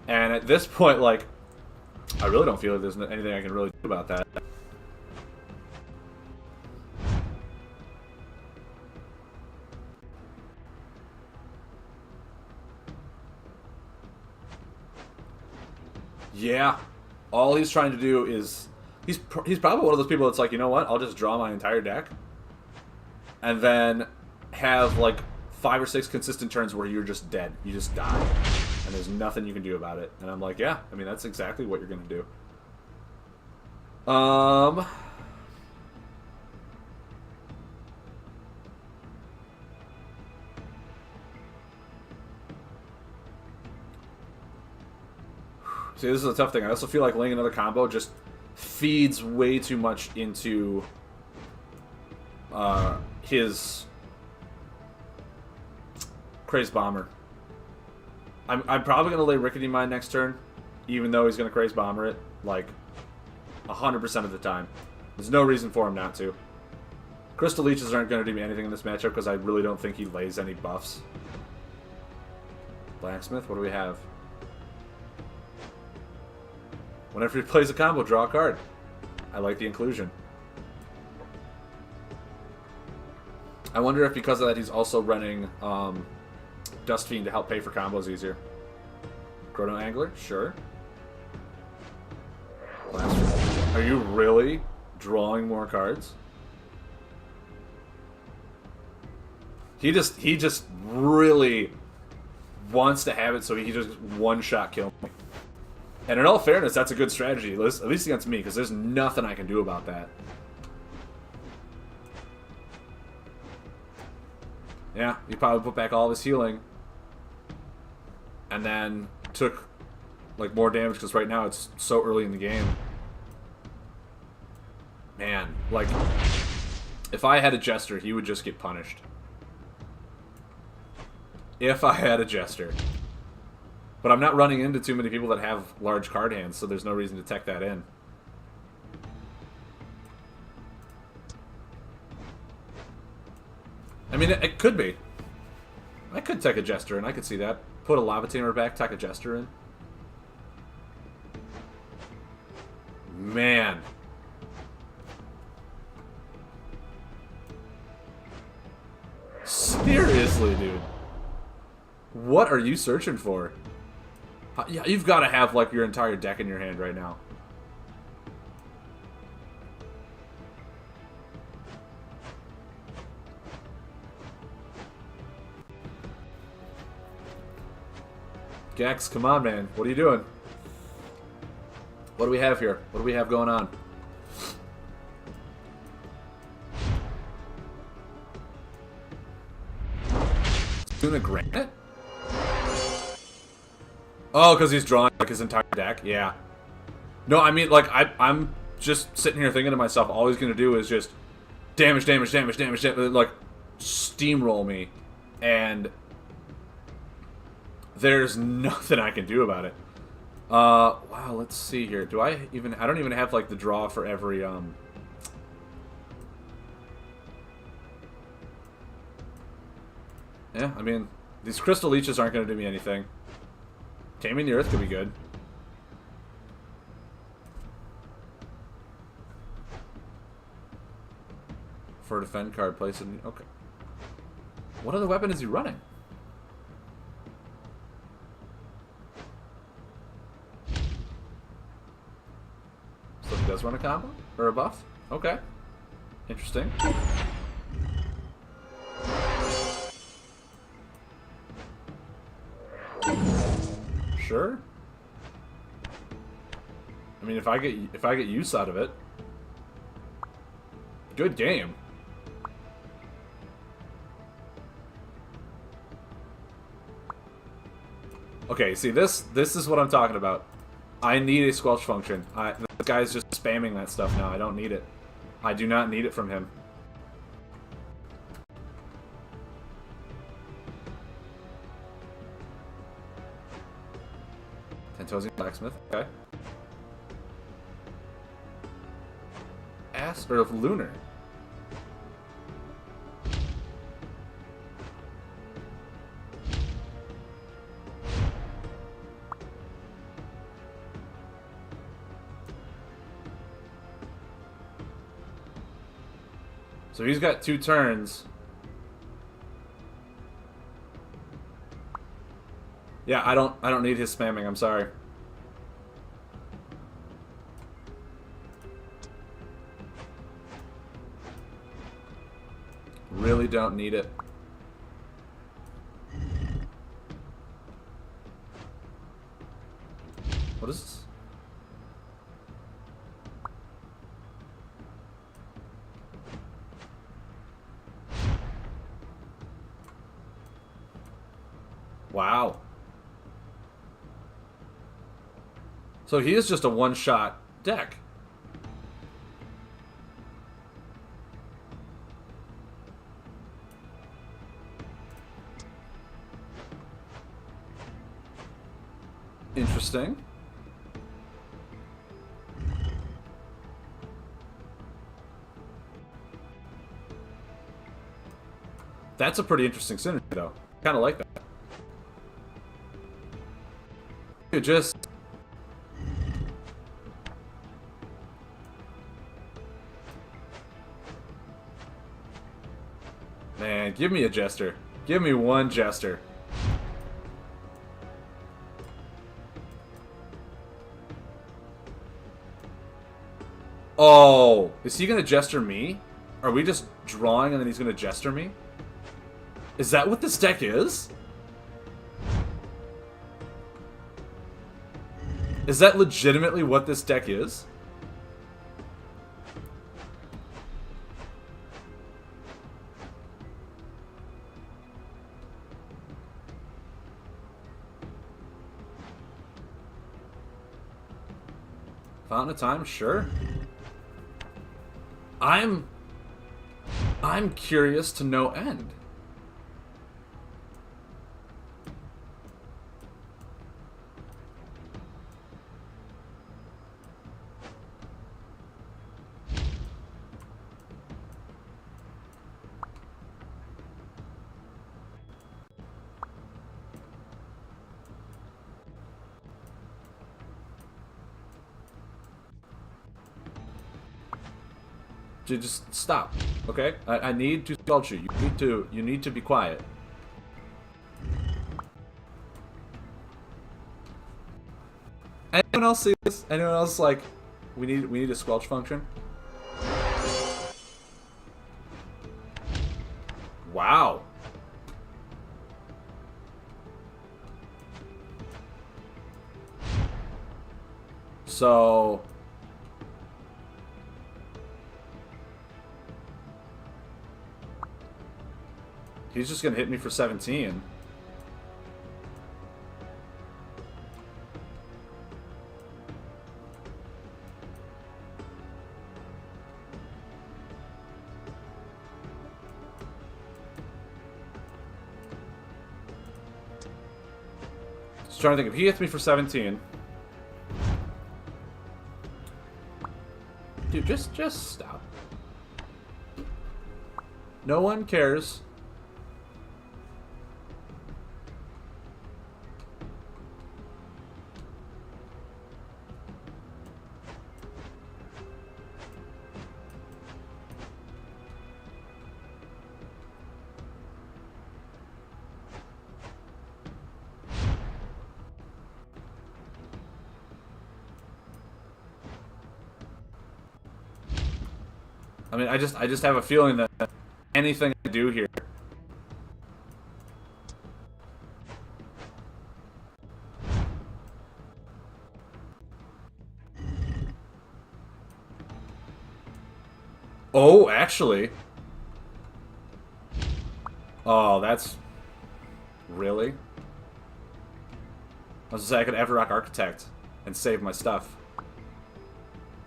And at this point, like, I really don't feel like there's anything I can really do about that. Yeah. All he's trying to do is... He's probably one of those people that's like, you know what? I'll just draw my entire deck. And then have, like... 5 or 6 consistent turns where you're just dead. You just die. And there's nothing you can do about it. And I'm like, yeah, I mean, that's exactly what you're going to do. See, this is a tough thing. I also feel like laying another combo just feeds way too much into his... Crazed Bomber. I'm probably going to lay Rickety Mine next turn, even though he's going to Crazed Bomber it, like, 100% of the time. There's no reason for him not to. Crystal Leeches aren't going to do me anything in this matchup because I really don't think he lays any buffs. Blacksmith, what do we have? Whenever he plays a combo, draw a card. I like the inclusion. I wonder if because of that he's also running... Dust Fiend to help pay for combos easier. Chrono Angler? Sure. Are you really drawing more cards? He just really wants to have it so he just one-shot kill me. And in all fairness, that's a good strategy, at least against me, because there's nothing I can do about that. Yeah, he probably put back all of his healing. And then took, like, more damage, because right now it's so early in the game. Man, like, if I had a Jester, he would just get punished. If I had a Jester. But I'm not running into too many people that have large card hands, so there's no reason to tech that in. I mean, it could be. I could tech a Jester in, I could see that. Put a Lava Tamer back, tech a Jester in. Man. Seriously, dude. What are you searching for? Yeah, you've got to have, like, your entire deck in your hand right now. Gex, come on, man. What are you doing? What do we have here? What do we have going on? Doing a granite? Oh, because he's drawing like his entire deck? Yeah. No, I mean, like, I'm just sitting here thinking to myself, all he's going to do is just damage, like, steamroll me. And there's nothing I can do about it. Wow, let's see here. I don't even have, like, the draw for every, Yeah, I mean, these Crystal Leeches aren't going to do me anything. Taming the Earth could be good. For a defend card, place it in... Okay. What other weapon is he running? So he does run a combo? Or a buff? Okay. Interesting. Sure. I mean, if I get use out of it, good game. Okay, see this is what I'm talking about. I need a squelch function. This guy's just spamming that stuff now. I don't need it. I do not need it from him. Tentosian Blacksmith, okay. Or Lunar. So he's got 2 turns. Yeah, I don't need his spamming, I'm sorry. Really don't need it. What is this? Wow. So he is just a one-shot deck. Interesting. That's a pretty interesting synergy, though. Kind of like that. You just... Man, give me a Jester. Give me one Jester. Oh, is he gonna Jester me? Are we just drawing and then he's gonna Jester me? Is that what this deck is? Is that legitimately what this deck is? Fountain of Time, sure. I'm curious to no end. Just stop, okay? I need to sculpt you. You need to be quiet. Anyone else see this? Anyone else like we need a squelch function? Wow. So... he's just gonna hit me for 17. Just trying to think, if he hits me for 17... dude, just stop. No one cares. I mean, I just have a feeling that anything I do here. Oh, actually. Oh, that's... really? I was gonna say I could Everrock Architect and save my stuff.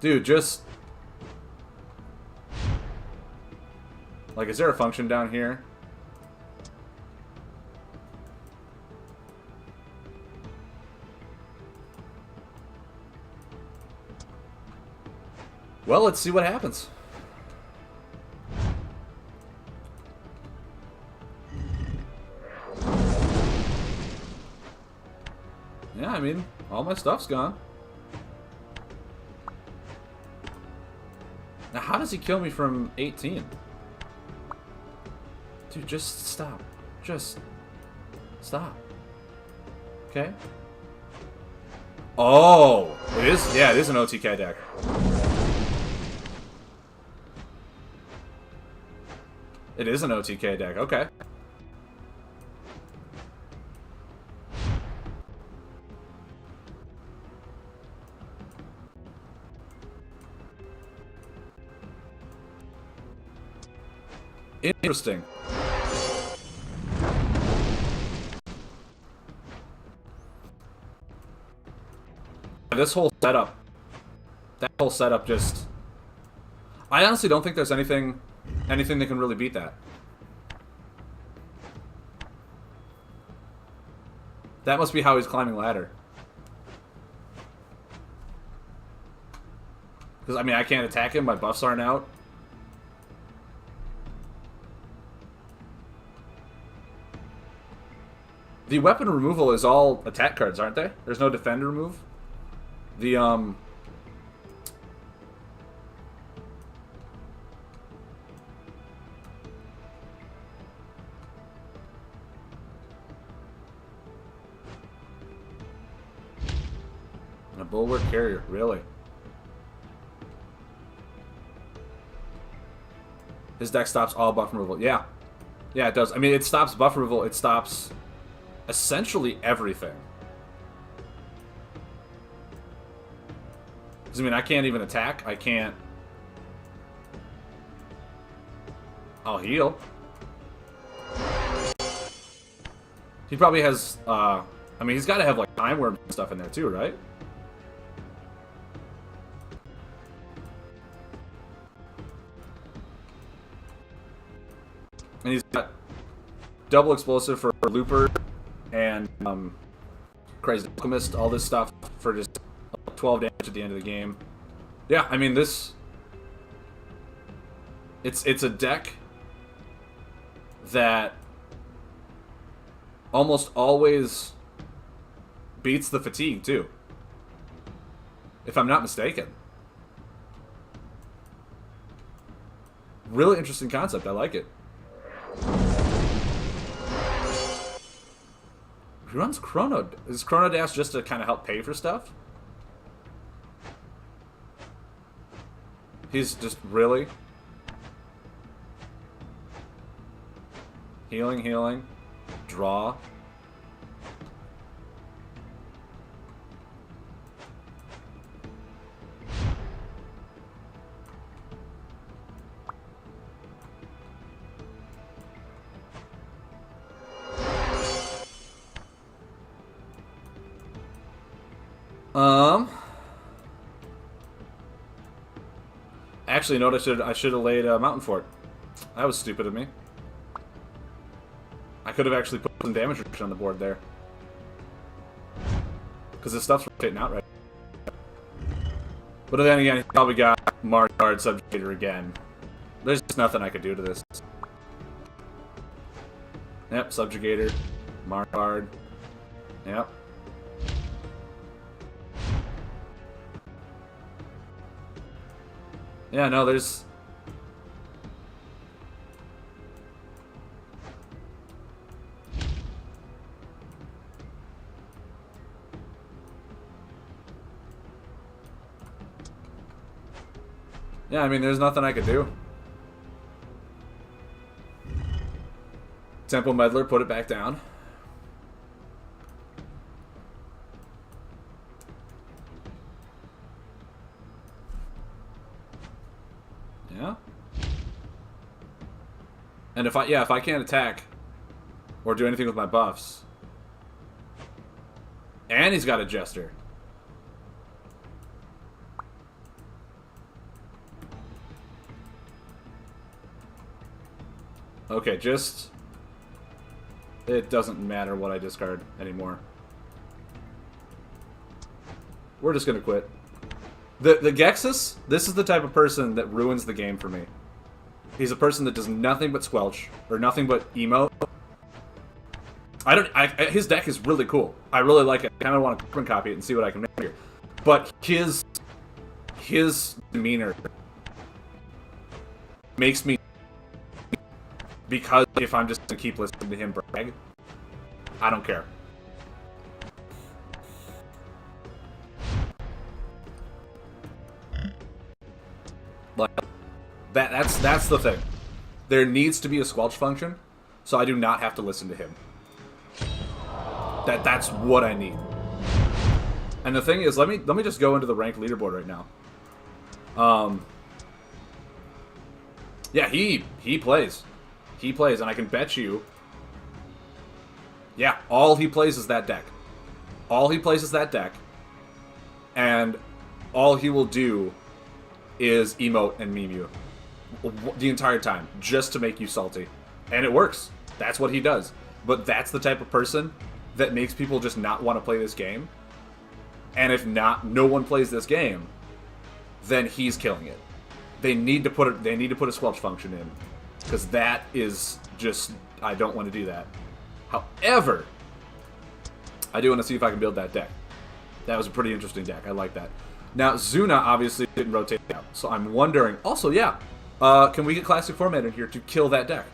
Dude, just... like, is there a function down here? Well, let's see what happens. Yeah, I mean, all my stuff's gone. Now, how does he kill me from 18? Dude, just stop. Just stop. Okay? Oh! It is? Yeah, it is an OTK deck. It is an OTK deck. Okay. Interesting. This whole setup, that whole setup just... I honestly don't think there's anything that can really beat that. That must be how he's climbing ladder. Because, I mean, I can't attack him, my buffs aren't out. The weapon removal is all attack cards, aren't they? There's no defend remove? The, A bulwark carrier, really? His deck stops all buff removal. Yeah. Yeah, it does. I mean, it stops buff removal. It stops essentially everything. Because, I mean, I can't even attack. I can't... I'll heal. He probably has, I mean, he's got to have, like, Time Worm and stuff in there, too, right? And he's got double explosive for Looper and, Crazy Alchemist, all this stuff for just 12 damage at the end of the game. Yeah, I mean, this... It's a deck that almost always beats the fatigue, too. If I'm not mistaken. Really interesting concept. I like it. He runs Chrono... Is Chrono Dash just to kind of help pay for stuff? He's just really... Healing, healing. Draw. Actually, you know what? I should have laid Mountain Fort. That was stupid of me. I could have actually put some damage reduction on the board there. Because this stuff's rotating out right. But then again, he probably got Markard Subjugator again. There's just nothing I could do to this. Yep, Subjugator, Markard. Yep. Yeah, no, there's... Yeah, I mean, there's nothing I could do. Temple Meddler, put it back down. Yeah. And if I can't attack or do anything with my buffs. And he's got a Jester. Okay, just... It doesn't matter what I discard anymore. We're just gonna quit. The Gexus, this is the type of person that ruins the game for me. He's a person that does nothing but Squelch, or nothing but emote. His deck is really cool. I really like it. I kind of want to carbon copy it and see what I can make here. But his demeanor makes me... Because if I'm just going to keep listening to him brag, I don't care. Like, that's the thing. There needs to be a Squelch function, so I do not have to listen to him. That's what I need. And the thing is, let me just go into the ranked leaderboard right now. Yeah, he plays. He plays, and I can bet you... Yeah, all he plays is that deck. All he plays is that deck. And all he will do is emote and meme you. The entire time. Just to make you salty. And it works. That's what he does. But that's the type of person that makes people just not want to play this game. And if no one plays this game, then he's killing it. They need to put a Squelch function in. Because that is just... I don't want to do that. However, I do want to see if I can build that deck. That was a pretty interesting deck. I like that. Now, Zuna obviously didn't rotate out. So I'm wondering... Also, yeah. Can we get Classic Format in here to kill that deck?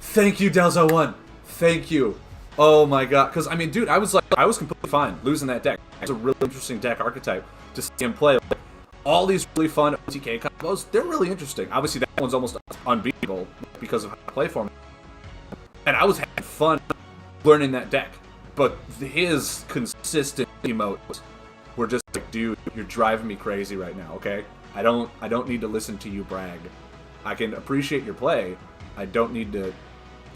Thank you, Delzo1. Thank you. Oh my god. Because, I mean, dude, I was completely fine losing that deck. It's a really interesting deck archetype to see him play. Like, all these really fun OTK combos, they're really interesting. Obviously, that one's almost unbeatable because of how I play for him. And I was having fun learning that deck. But his consistent emotes were just like, dude, you're driving me crazy right now, okay? I don't need to listen to you brag. I can appreciate your play. I don't need to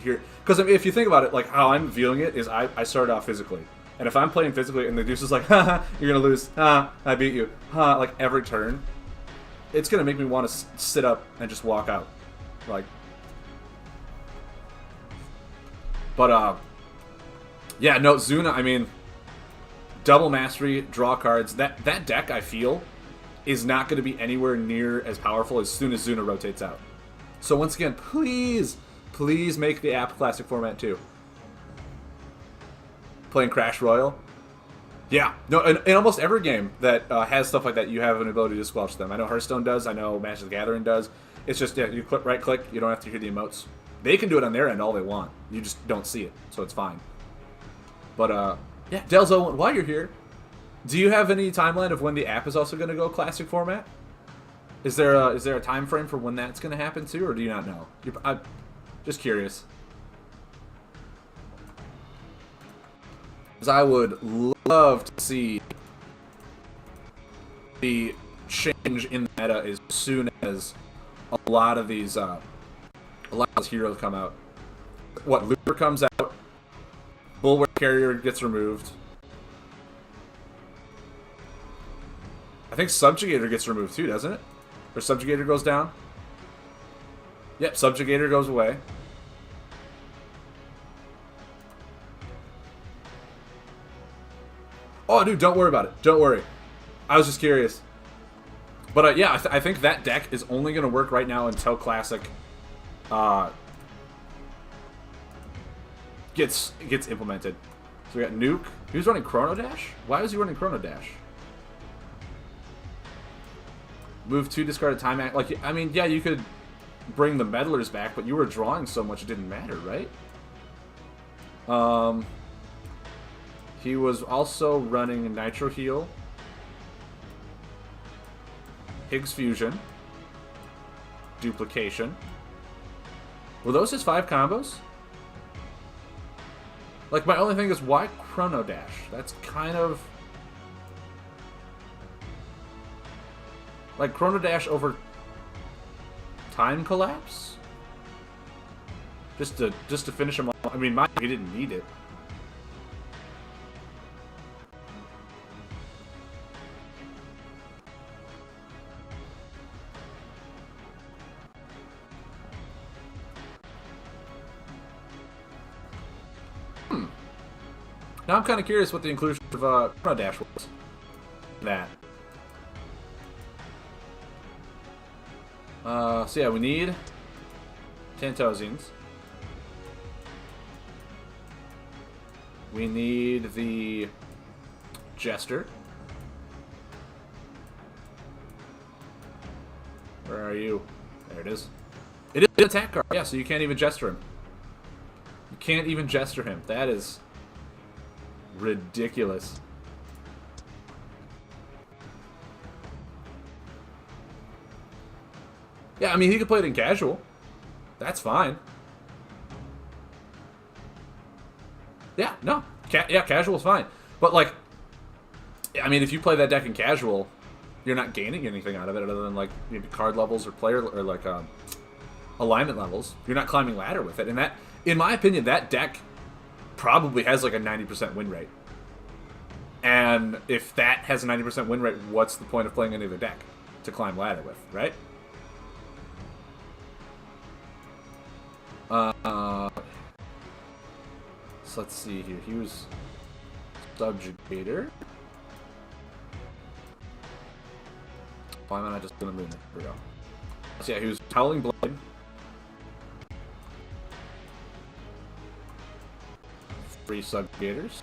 hear... Because if you think about it, like, how I'm viewing it is I started off physically. And if I'm playing physically and the deuce is like, haha, you're going to lose, ha, I beat you, ha, like every turn, it's going to make me want to sit up and just walk out. Like... But, yeah, no, Zuna, I mean, double mastery, draw cards, that deck, I feel, is not going to be anywhere near as powerful as soon as Zuna rotates out. So once again, please make the app Classic Format too. Playing Crash Royale. Yeah, no, in almost every game that has stuff like that, you have an ability to squelch them. I know Hearthstone does, I know Magic the Gathering does. It's just, yeah, you right click, you don't have to hear the emotes. They can do it on their end all they want. You just don't see it, so it's fine. But, yeah, Delzo, while you're here, do you have any timeline of when the app is also going to go Classic Format? Is there a time frame for when that's going to happen too, or do you not know? I'm just curious. Because I would love to see the change in the meta as soon as a lot of these heroes come out. What, Looper comes out, Bulwark Carrier gets removed, think Subjugator gets removed too, doesn't it? Or Subjugator goes down? Yep, Subjugator goes away. Oh, dude, don't worry about it. Don't worry. I was just curious. But yeah, I think that deck is only going to work right now until Classic gets implemented. So we got Nuke. He was running Chrono Dash? Why was he running Chrono Dash? Move 2, discarded time. Like, I mean, yeah, you could bring the Meddlers back, but you were drawing so much it didn't matter, right? He was also running Nitro Heal, Higgs Fusion, Duplication. Were those his 5 combos? Like, my only thing is, why Chrono Dash? That's kind of... Like, Chrono Dash over Time Collapse? Just to finish him off. I mean, he didn't need it. Now I'm kind of curious what the inclusion of Chrono Dash was. That. So yeah, we need Tantosians. We need the Jester. Where are you? There it is. It is an attack card. Yeah, so you can't even Jester him. You can't even Jester him. That is ridiculous. Yeah, I mean, he could play it in casual. That's fine. Yeah, no. Yeah, casual's fine. But, like, I mean, if you play that deck in casual, you're not gaining anything out of it other than, like, maybe card levels or player, or, like, alignment levels. You're not climbing ladder with it. And that, in my opinion, that deck probably has, like, a 90% win rate. And if that has a 90% win rate, what's the point of playing any other deck to climb ladder with, right? So let's see here. He was Subjugator. Why am I not just gonna move it? Here we go. So yeah, he was Howling Blade. Three Subjugators.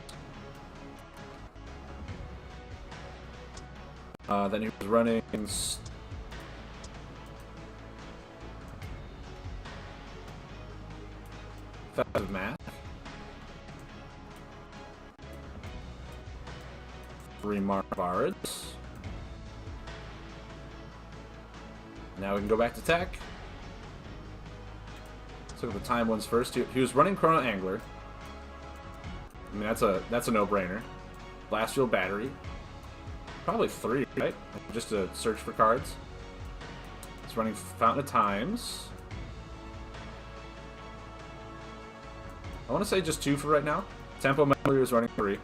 Then he was running Effective Math. 3 Marvarids. Now we can go back to tech. Let's look at the time ones first. He was running Chrono Angler. I mean, that's a no-brainer. Blast Field Battery. Probably 3, right? Just to search for cards. It's running Fountain of Times. I want to say just 2 for right now. Tempo Memory is running 3.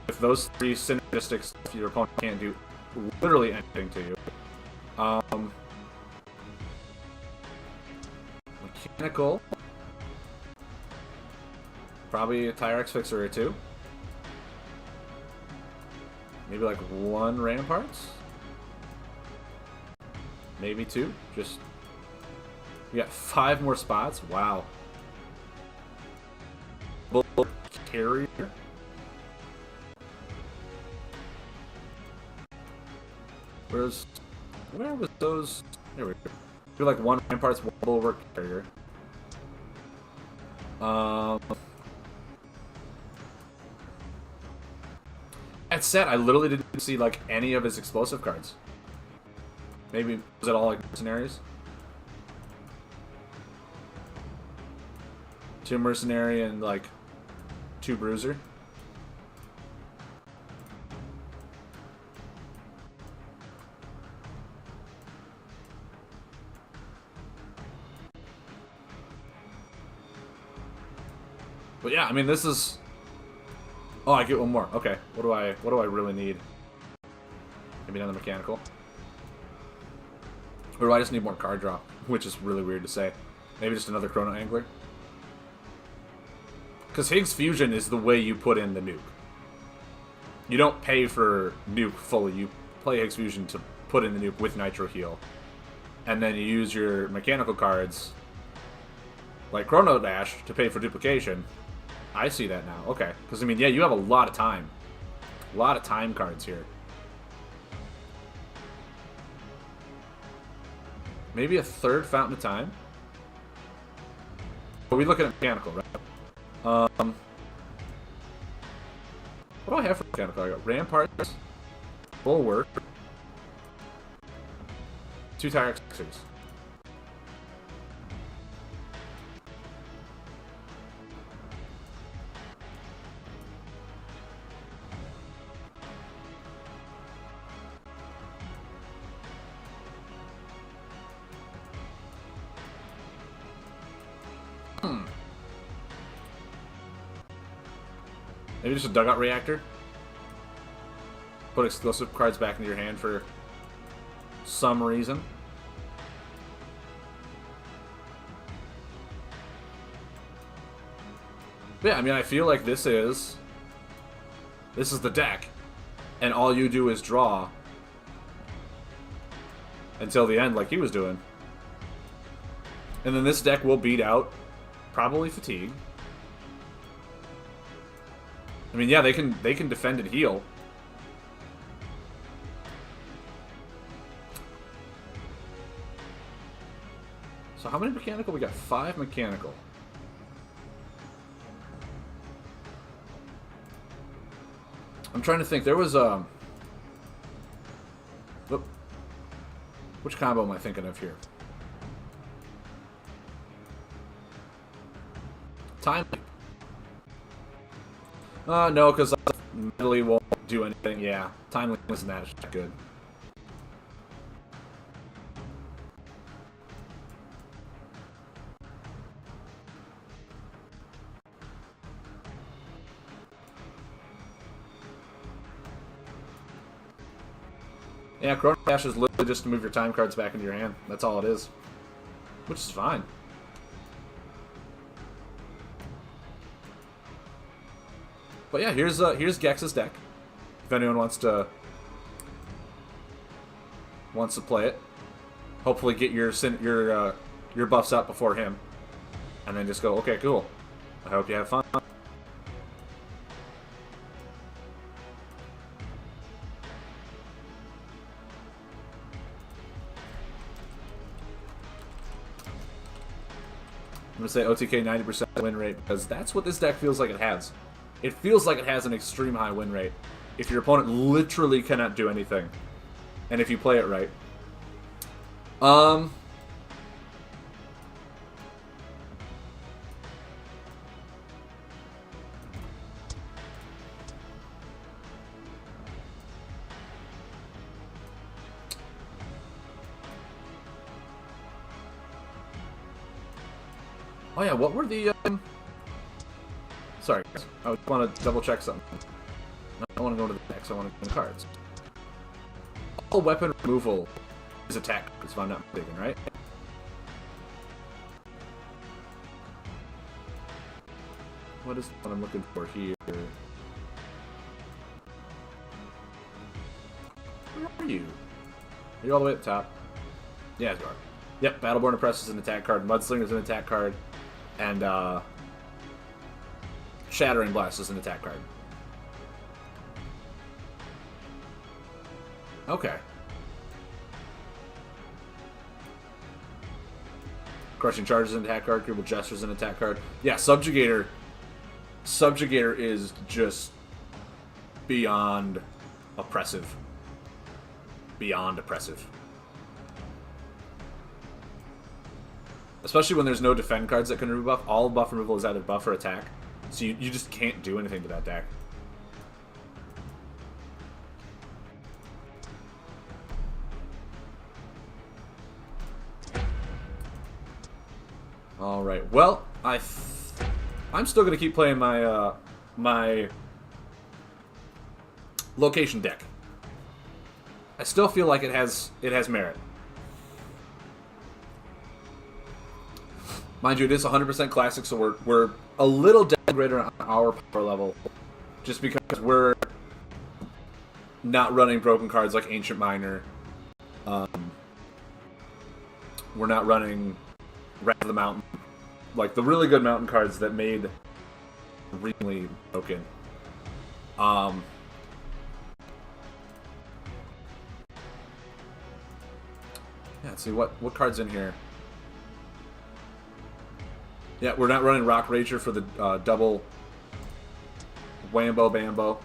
If those 3 synergistics, your opponent can't do literally anything to you. Mechanical. Probably a Tyrex Fixer or 2. Maybe like 1 Ramparts? Maybe 2. Just... We got 5 more spots? Wow. Bullet Carrier. Where was those? There we go. Do like 1 Ramparts, 1 Bulwark Carrier. That said, I literally didn't see like any of his explosive cards. Maybe was it all like mercenaries? 2 mercenary and like 2 bruiser. But yeah, I mean, this is... Oh, I get 1 more. Okay, what do I really need? Maybe another mechanical. Or do I just need more card drop? Which is really weird to say. Maybe just another Chrono Angler. Because Higgs Fusion is the way you put in the nuke. You don't pay for nuke fully. You play Higgs Fusion to put in the nuke with Nitro Heal. And then you use your mechanical cards, like Chrono Dash, to pay for duplication. I see that now. Okay. Because, I mean, yeah, you have a lot of time. A lot of time cards here. Maybe a third Fountain of Time? Are we looking at mechanical, right? What do I have for mechanical? I got Ramparts, Bulwark, 2 Tire Xers. Maybe just a Dugout Reactor. Put exclusive cards back into your hand for some reason. But yeah, I mean, I feel like this is the deck, and all you do is draw until the end, like he was doing. And then this deck will beat out probably Fatigue. I mean, yeah, they can defend and heal. So how many mechanical? We got 5 mechanical. I'm trying to think. There was a... Which combo am I thinking of here? Time Leap. No, because Medley won't do anything. Yeah, Time Leap isn't that good. Yeah, Chrono Dash is literally just to move your time cards back into your hand. That's all it is. Which is fine. But yeah, here's Gex's deck. If anyone wants to play it, hopefully get your buffs out before him, and then just go, okay, cool. I hope you have fun. I'm gonna say OTK 90% win rate because that's what this deck feels like it has. It feels like it has an extreme high win rate if your opponent literally cannot do anything, and if you play it right. Oh yeah, what were the Sorry, guys. I want to double check something. I don't want to go to the decks, I want to go to the cards. All weapon removal is attack, if I'm not mistaken, right? What is what I'm looking for here? Where are you? Are you all the way up top? Yeah, you are. Yep, Battleborn Oppressor is an attack card, Mudslinger is an attack card, and Shattering Blast is an attack card. Okay. Crushing Charge is an attack card, Cripple Gesture is an attack card. Yeah, Subjugator is just beyond oppressive. Beyond oppressive. Especially when there's no defend cards that can remove buff. All buff removal is either buff or attack. So you just can't do anything to that deck. All right. Well, I'm still gonna keep playing my my location deck. I still feel like it has merit. Mind you, it is 100% classic, so we're a little downgraded on our power level, just because we're not running broken cards like Ancient Miner. We're not running Wrath of the Mountain, like the really good mountain cards that made really broken. Yeah, let's see what cards in here. Yeah, we're not running Rock Rager for the double Whambo Bambo.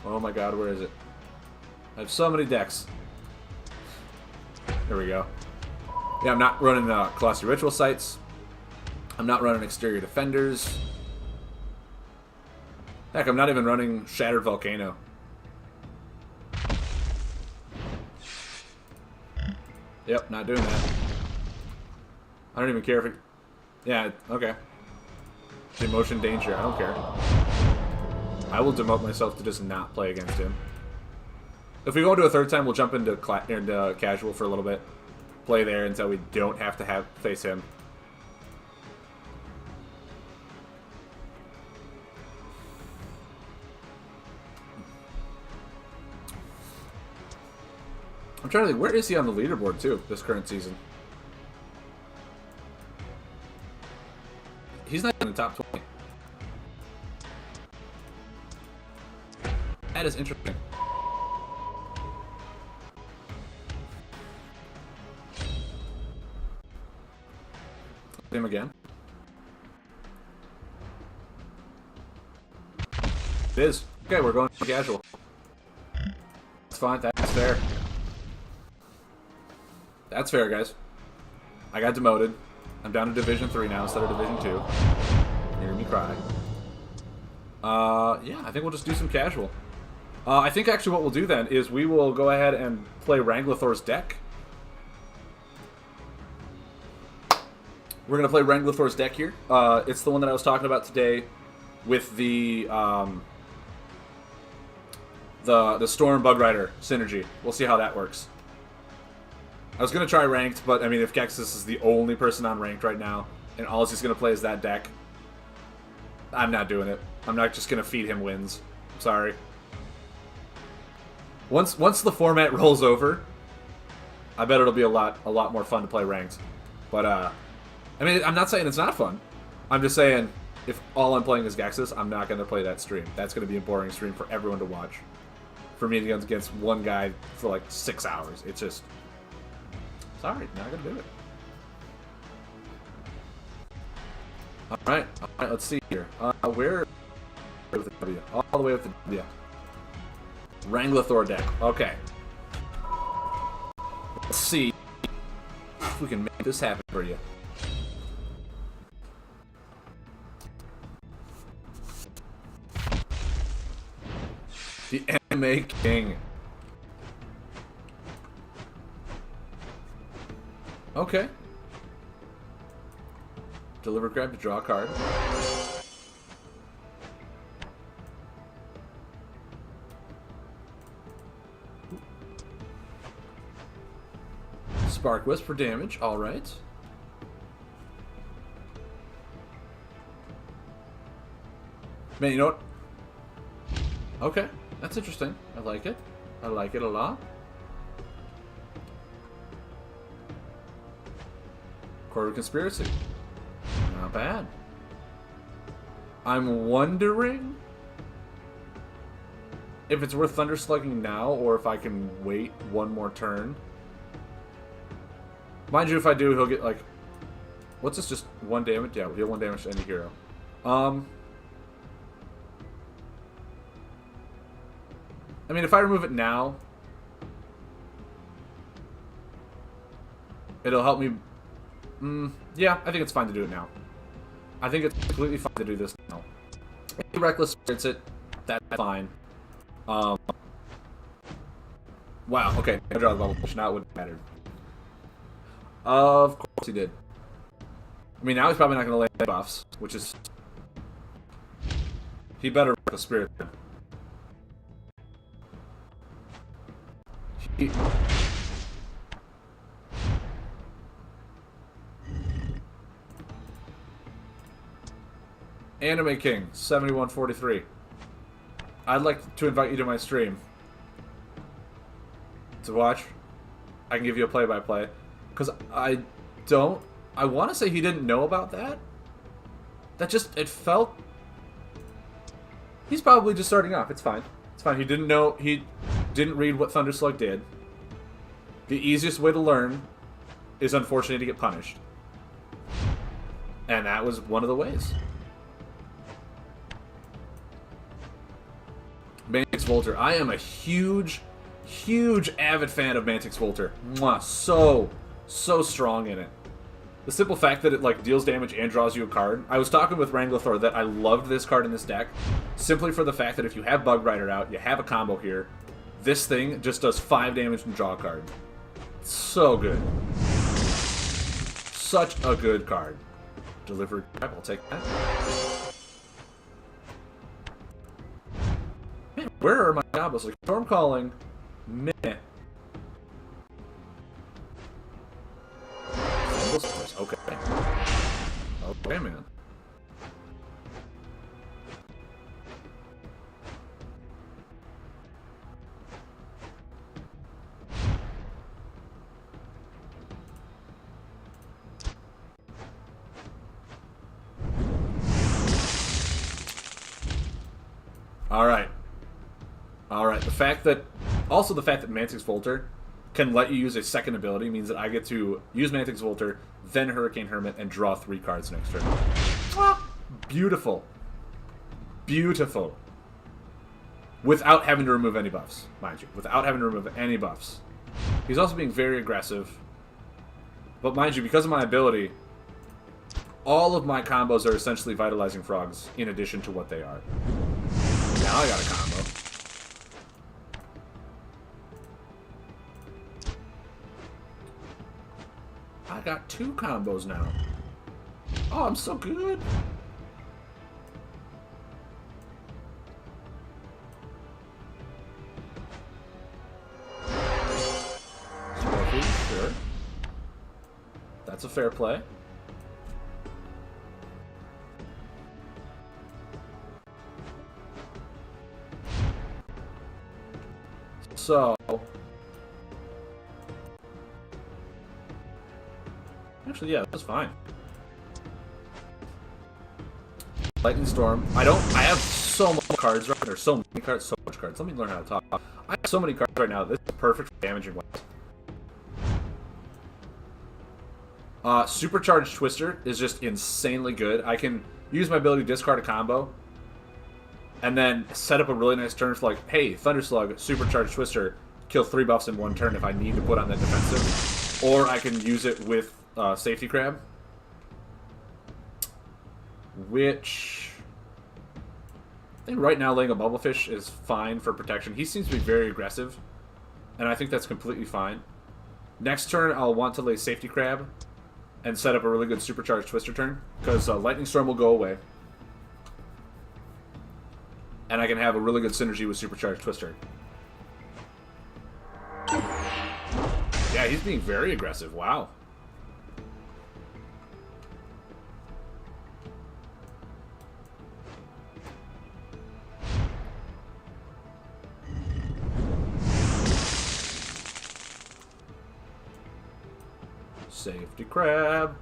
Oh my god, where is it? I have so many decks. There we go. Yeah, I'm not running Colossi Ritual Sites. I'm not running Exterior Defenders. Heck, I'm not even running Shattered Volcano. Yep, not doing that. I don't even care if it... Yeah, okay. Demotion Danger, I don't care. I will demote myself to just not play against him. If we go into a third time, we'll jump into casual for a little bit. Play there until we don't have to face him. I'm trying to think, where is he on the leaderboard, too, this current season? He's not in the top 20. That is interesting. Him again. It is. Okay, we're going casual. That's fine, that's fair. That's fair, guys. I got demoted. I'm down to Division 3 now instead of Division 2. Hear me cry. Yeah, I think we'll just do some casual. I think actually what we'll do then is we will go ahead and play Ranglithor's deck. We're going to play Ranglithor's deck here. It's the one that I was talking about today with the Storm Bug Rider synergy. We'll see how that works. I was going to try ranked, but I mean, if Gexus is the only person on ranked right now, and all he's going to play is that deck, I'm not doing it. I'm not just going to feed him wins. I'm sorry. Once the format rolls over, I bet it'll be a lot more fun to play ranked. But I mean, I'm not saying it's not fun. I'm just saying if all I'm playing is Gexus, I'm not going to play that stream. That's going to be a boring stream for everyone to watch. For me to go against one guy for like 6 hours, it's just... Sorry, not gonna do it. Alright, let's see here. Where with the W? All the way with the W. Ranglithor deck. Okay. Let's see if we can make this happen for you. The Anime King. Okay. Deliver grab to draw a card. Spark Wisp for damage, alright. Man, you know what? Okay, that's interesting. I like it. I like it a lot. Court of Conspiracy. Not bad. I'm wondering if it's worth Thunder Slugging now or if I can wait one more turn. Mind you, if I do, he'll get like... What's this? Just 1 damage? Yeah, we'll deal 1 damage to any hero. I mean, if I remove it now, it'll help me... yeah, I think it's fine to do it now. I think it's completely fine to do this now. If he Reckless Spirits it, that's fine. Wow, okay. I draw the level push, now it wouldn't matter. Of course he did. I mean, now he's probably not going to lay buffs, which is... He better Reckless Spirit. Anime King 7143. I'd like to invite you to my stream to watch. I can give you a play-by-play because I want to say he didn't know about that. It felt. He's probably just starting off. It's fine. It's fine. He didn't know. He didn't read what Thunderslug did. The easiest way to learn is unfortunately to get punished. And that was one of the ways. Mantix Volter. I am a huge avid fan of Mantix Volter. Mwah. So strong in it. The simple fact that it like deals damage and draws you a card. I was talking with Wrangler that I loved this card in this deck simply for the fact that if you have Bug Rider out, you have a combo here, this thing just does 5 damage and draw a card. So good. Such a good card. Delivered trap, I'll take that. Man, where are my combos? Like Storm Calling, meh. Okay. Okay, man. All right. The fact that Mantix Volter can let you use a second ability means that I get to use Mantix Volter, then Hurricane Hermit, and draw 3 cards next turn. Beautiful. Beautiful. Without having to remove any buffs, mind you. Without having to remove any buffs. He's also being very aggressive. But mind you, because of my ability, all of my combos are essentially Vitalizing Frogs in addition to what they are. Now I got a combo. I got 2 combos now. Oh, I'm so good. Sure. That's a fair play. So... Actually, yeah, that's fine. Lightning Storm. I have so much cards right now. There's so many cards, so much cards. Let me learn how to talk. I have so many cards right now. This is perfect for damaging ones. Supercharged Twister is just insanely good. I can use my ability to discard a combo and then set up a really nice turn for like, hey, Thunderslug, Supercharged Twister, kill 3 buffs in 1 turn if I need to put on that defensive. Or I can use it with Safety Crab, which I think right now laying a Bubblefish is fine for protection. He seems to be very aggressive, and I think that's completely fine. Next turn, I'll want to lay Safety Crab and set up a really good Supercharged Twister turn, because Lightning Storm will go away, and I can have a really good synergy with Supercharged Twister. Yeah, he's being very aggressive. Wow. Safety Crab.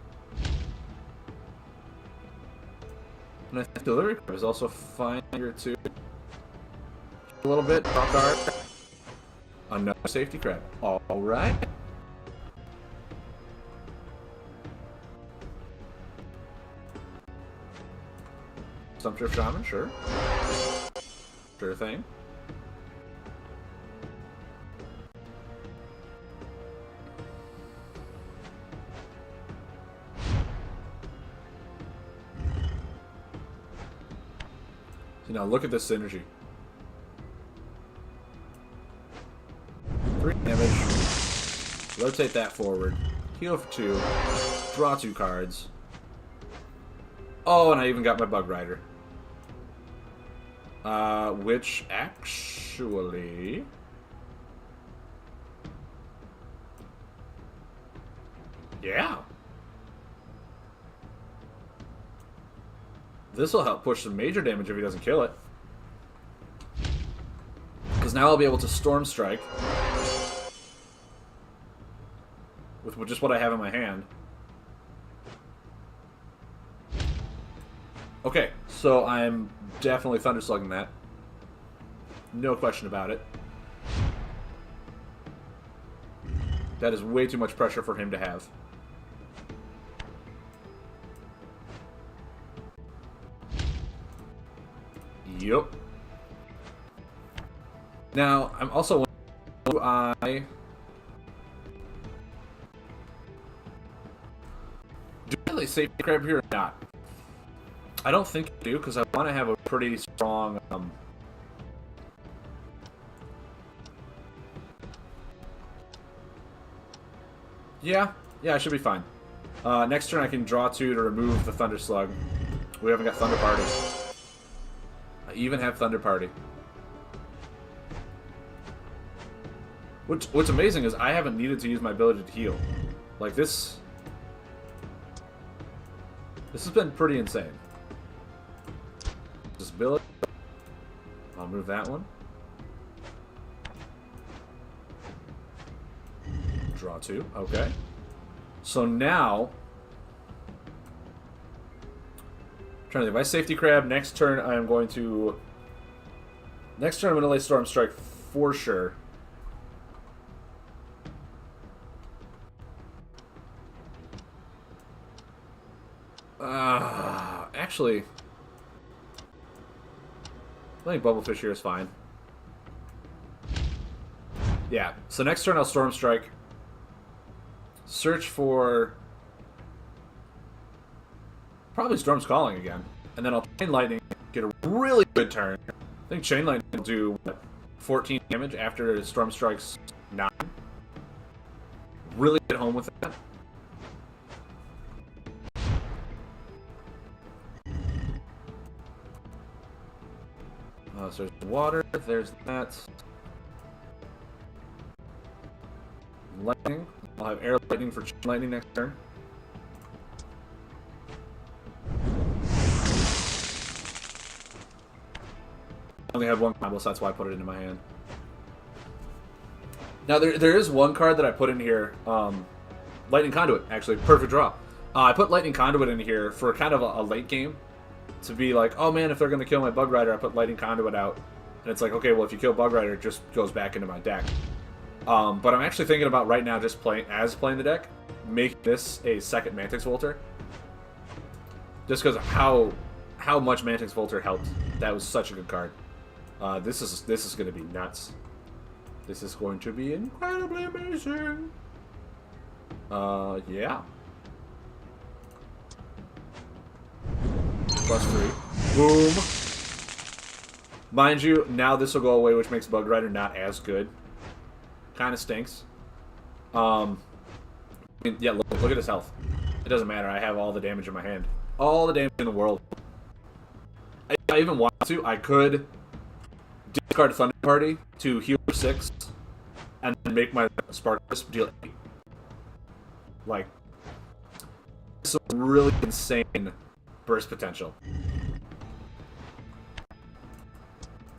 And I think Delivery Crab is also fine here too. A little bit. Rock Art. Another Safety Crab. Alright. Stumpdrift Shaman, sure. Sure thing. So now look at this synergy. 3 damage. Rotate that forward. Heal for 2. Draw 2 cards. Oh, and I even got my Bug Rider. Which actually... Yeah. This will help push some major damage if he doesn't kill it. Because now I'll be able to Storm Strike with just what I have in my hand. Okay, so I'm definitely Thunder Slugging that. No question about it. That is way too much pressure for him to have. Yep. Now, I'm also wondering, do I really safety crab here or not? I don't think I do, because I want to have a pretty strong, Yeah, I should be fine. Next turn I can draw 2 to remove the Thunder Slug. We haven't got Thunder Party. I even have Thunder Party. What's amazing is I haven't needed to use my ability to heal. Like this has been pretty insane. This ability. I'll move that one. Draw 2. Okay. So now, I'm trying to think. If I safety crab next turn, I'm going to lay Storm Strike for sure. Actually, I think Bubblefish here is fine. Yeah. So next turn I'll Storm Strike. Search for probably Storm's Calling again, and then I'll Chain Lightning, get a really good turn. I think Chain Lightning will do what, 14 damage after Storm Strikes 9. Really get home with that. So there's water. There's that. Lightning. I'll have Air Lightning for Chain Lightning next turn. I only have one combo, so that's why I put it into my hand. Now, there is one card that I put in here. Lightning Conduit, actually. Perfect draw. I put Lightning Conduit in here for kind of a late game. To be like, oh man, if they're going to kill my Bug Rider, I put Lightning Conduit out. And it's like, okay, well, if you kill Bug Rider, it just goes back into my deck. But I'm actually thinking about right now just playing the deck, making this a second Mantix Volter. Just because of how much Mantix Volter helped. That was such a good card. This is going to be nuts. This is going to be incredibly amazing. Yeah. +3. Boom. Mind you, now this will go away, which makes Bug Rider not as good. Kind of stinks. Yeah, look at his health. It doesn't matter. I have all the damage in my hand. All the damage in the world. If I even want to, I could discard Thunder Party to heal for 6 and then make my Spark Wisp deal 8. Like, some really insane burst potential.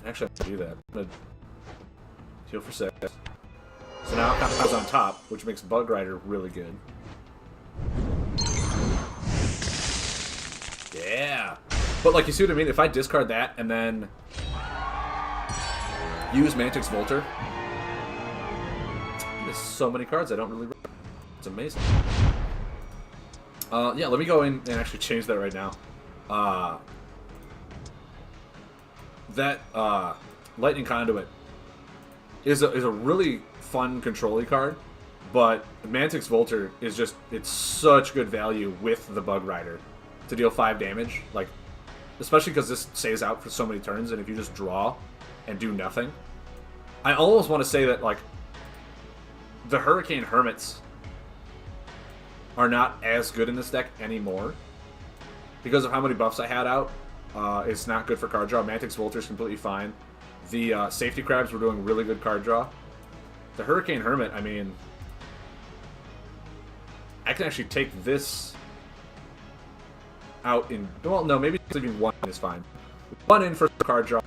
Actually, I'm going to do that. I'm going to heal for 6. So now Kapa's on top, which makes Bug Rider really good. Yeah! But, like, you see what I mean? If I discard that and then use Mantix Volter, there's so many cards I don't really... It's amazing. Yeah, let me go in and actually change that right now. Lightning Conduit is a really fun control-y card, but Mantix Volter is just, it's such good value with the Bug Rider to deal 5 damage, like, especially because this stays out for so many turns, and if you just draw and do nothing. I almost want to say that, like, the Hurricane Hermits are not as good in this deck anymore because of how many buffs I had out. It's not good for card draw. Mantix Volter is completely fine. The Safety Crabs were doing really good card draw. The Hurricane Hermit, I mean, I can actually take this out in... Well, no, maybe leaving 1 is fine. 1 in for the card draw.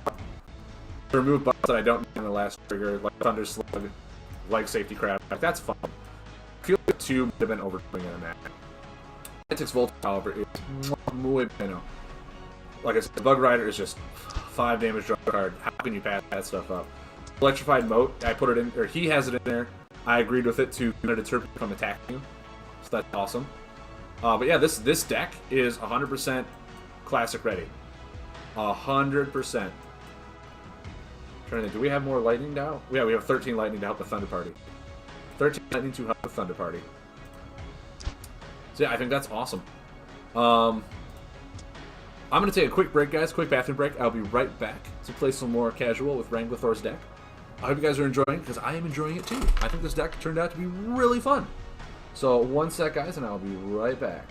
Remove buffs that I don't need in the last trigger, like Thunder Slug, like Safety Crab. Like, that's fun. I feel like 2 might have been overdoing it on that. Mantic's Volt, however, is muy bueno. Like I said, Bug Rider is just 5 damage draw card. How can you pass that stuff up? Electrified Moat, I put it in, or he has it in there. I agreed with it to deter people from attacking you. So that's awesome. But yeah, this deck is 100% classic ready. 100%. Trying to think, do we have more lightning now? Yeah, we have 13 lightning to help the Thunder Party. 13 lightning to help the Thunder Party. So yeah, I think that's awesome. I'm going to take a quick break, guys. Quick bathroom break. I'll be right back to play some more casual with Ranglathor's deck. I hope you guys are enjoying it, because I am enjoying it too. I think this deck turned out to be really fun. So, 1 sec, guys, and I'll be right back.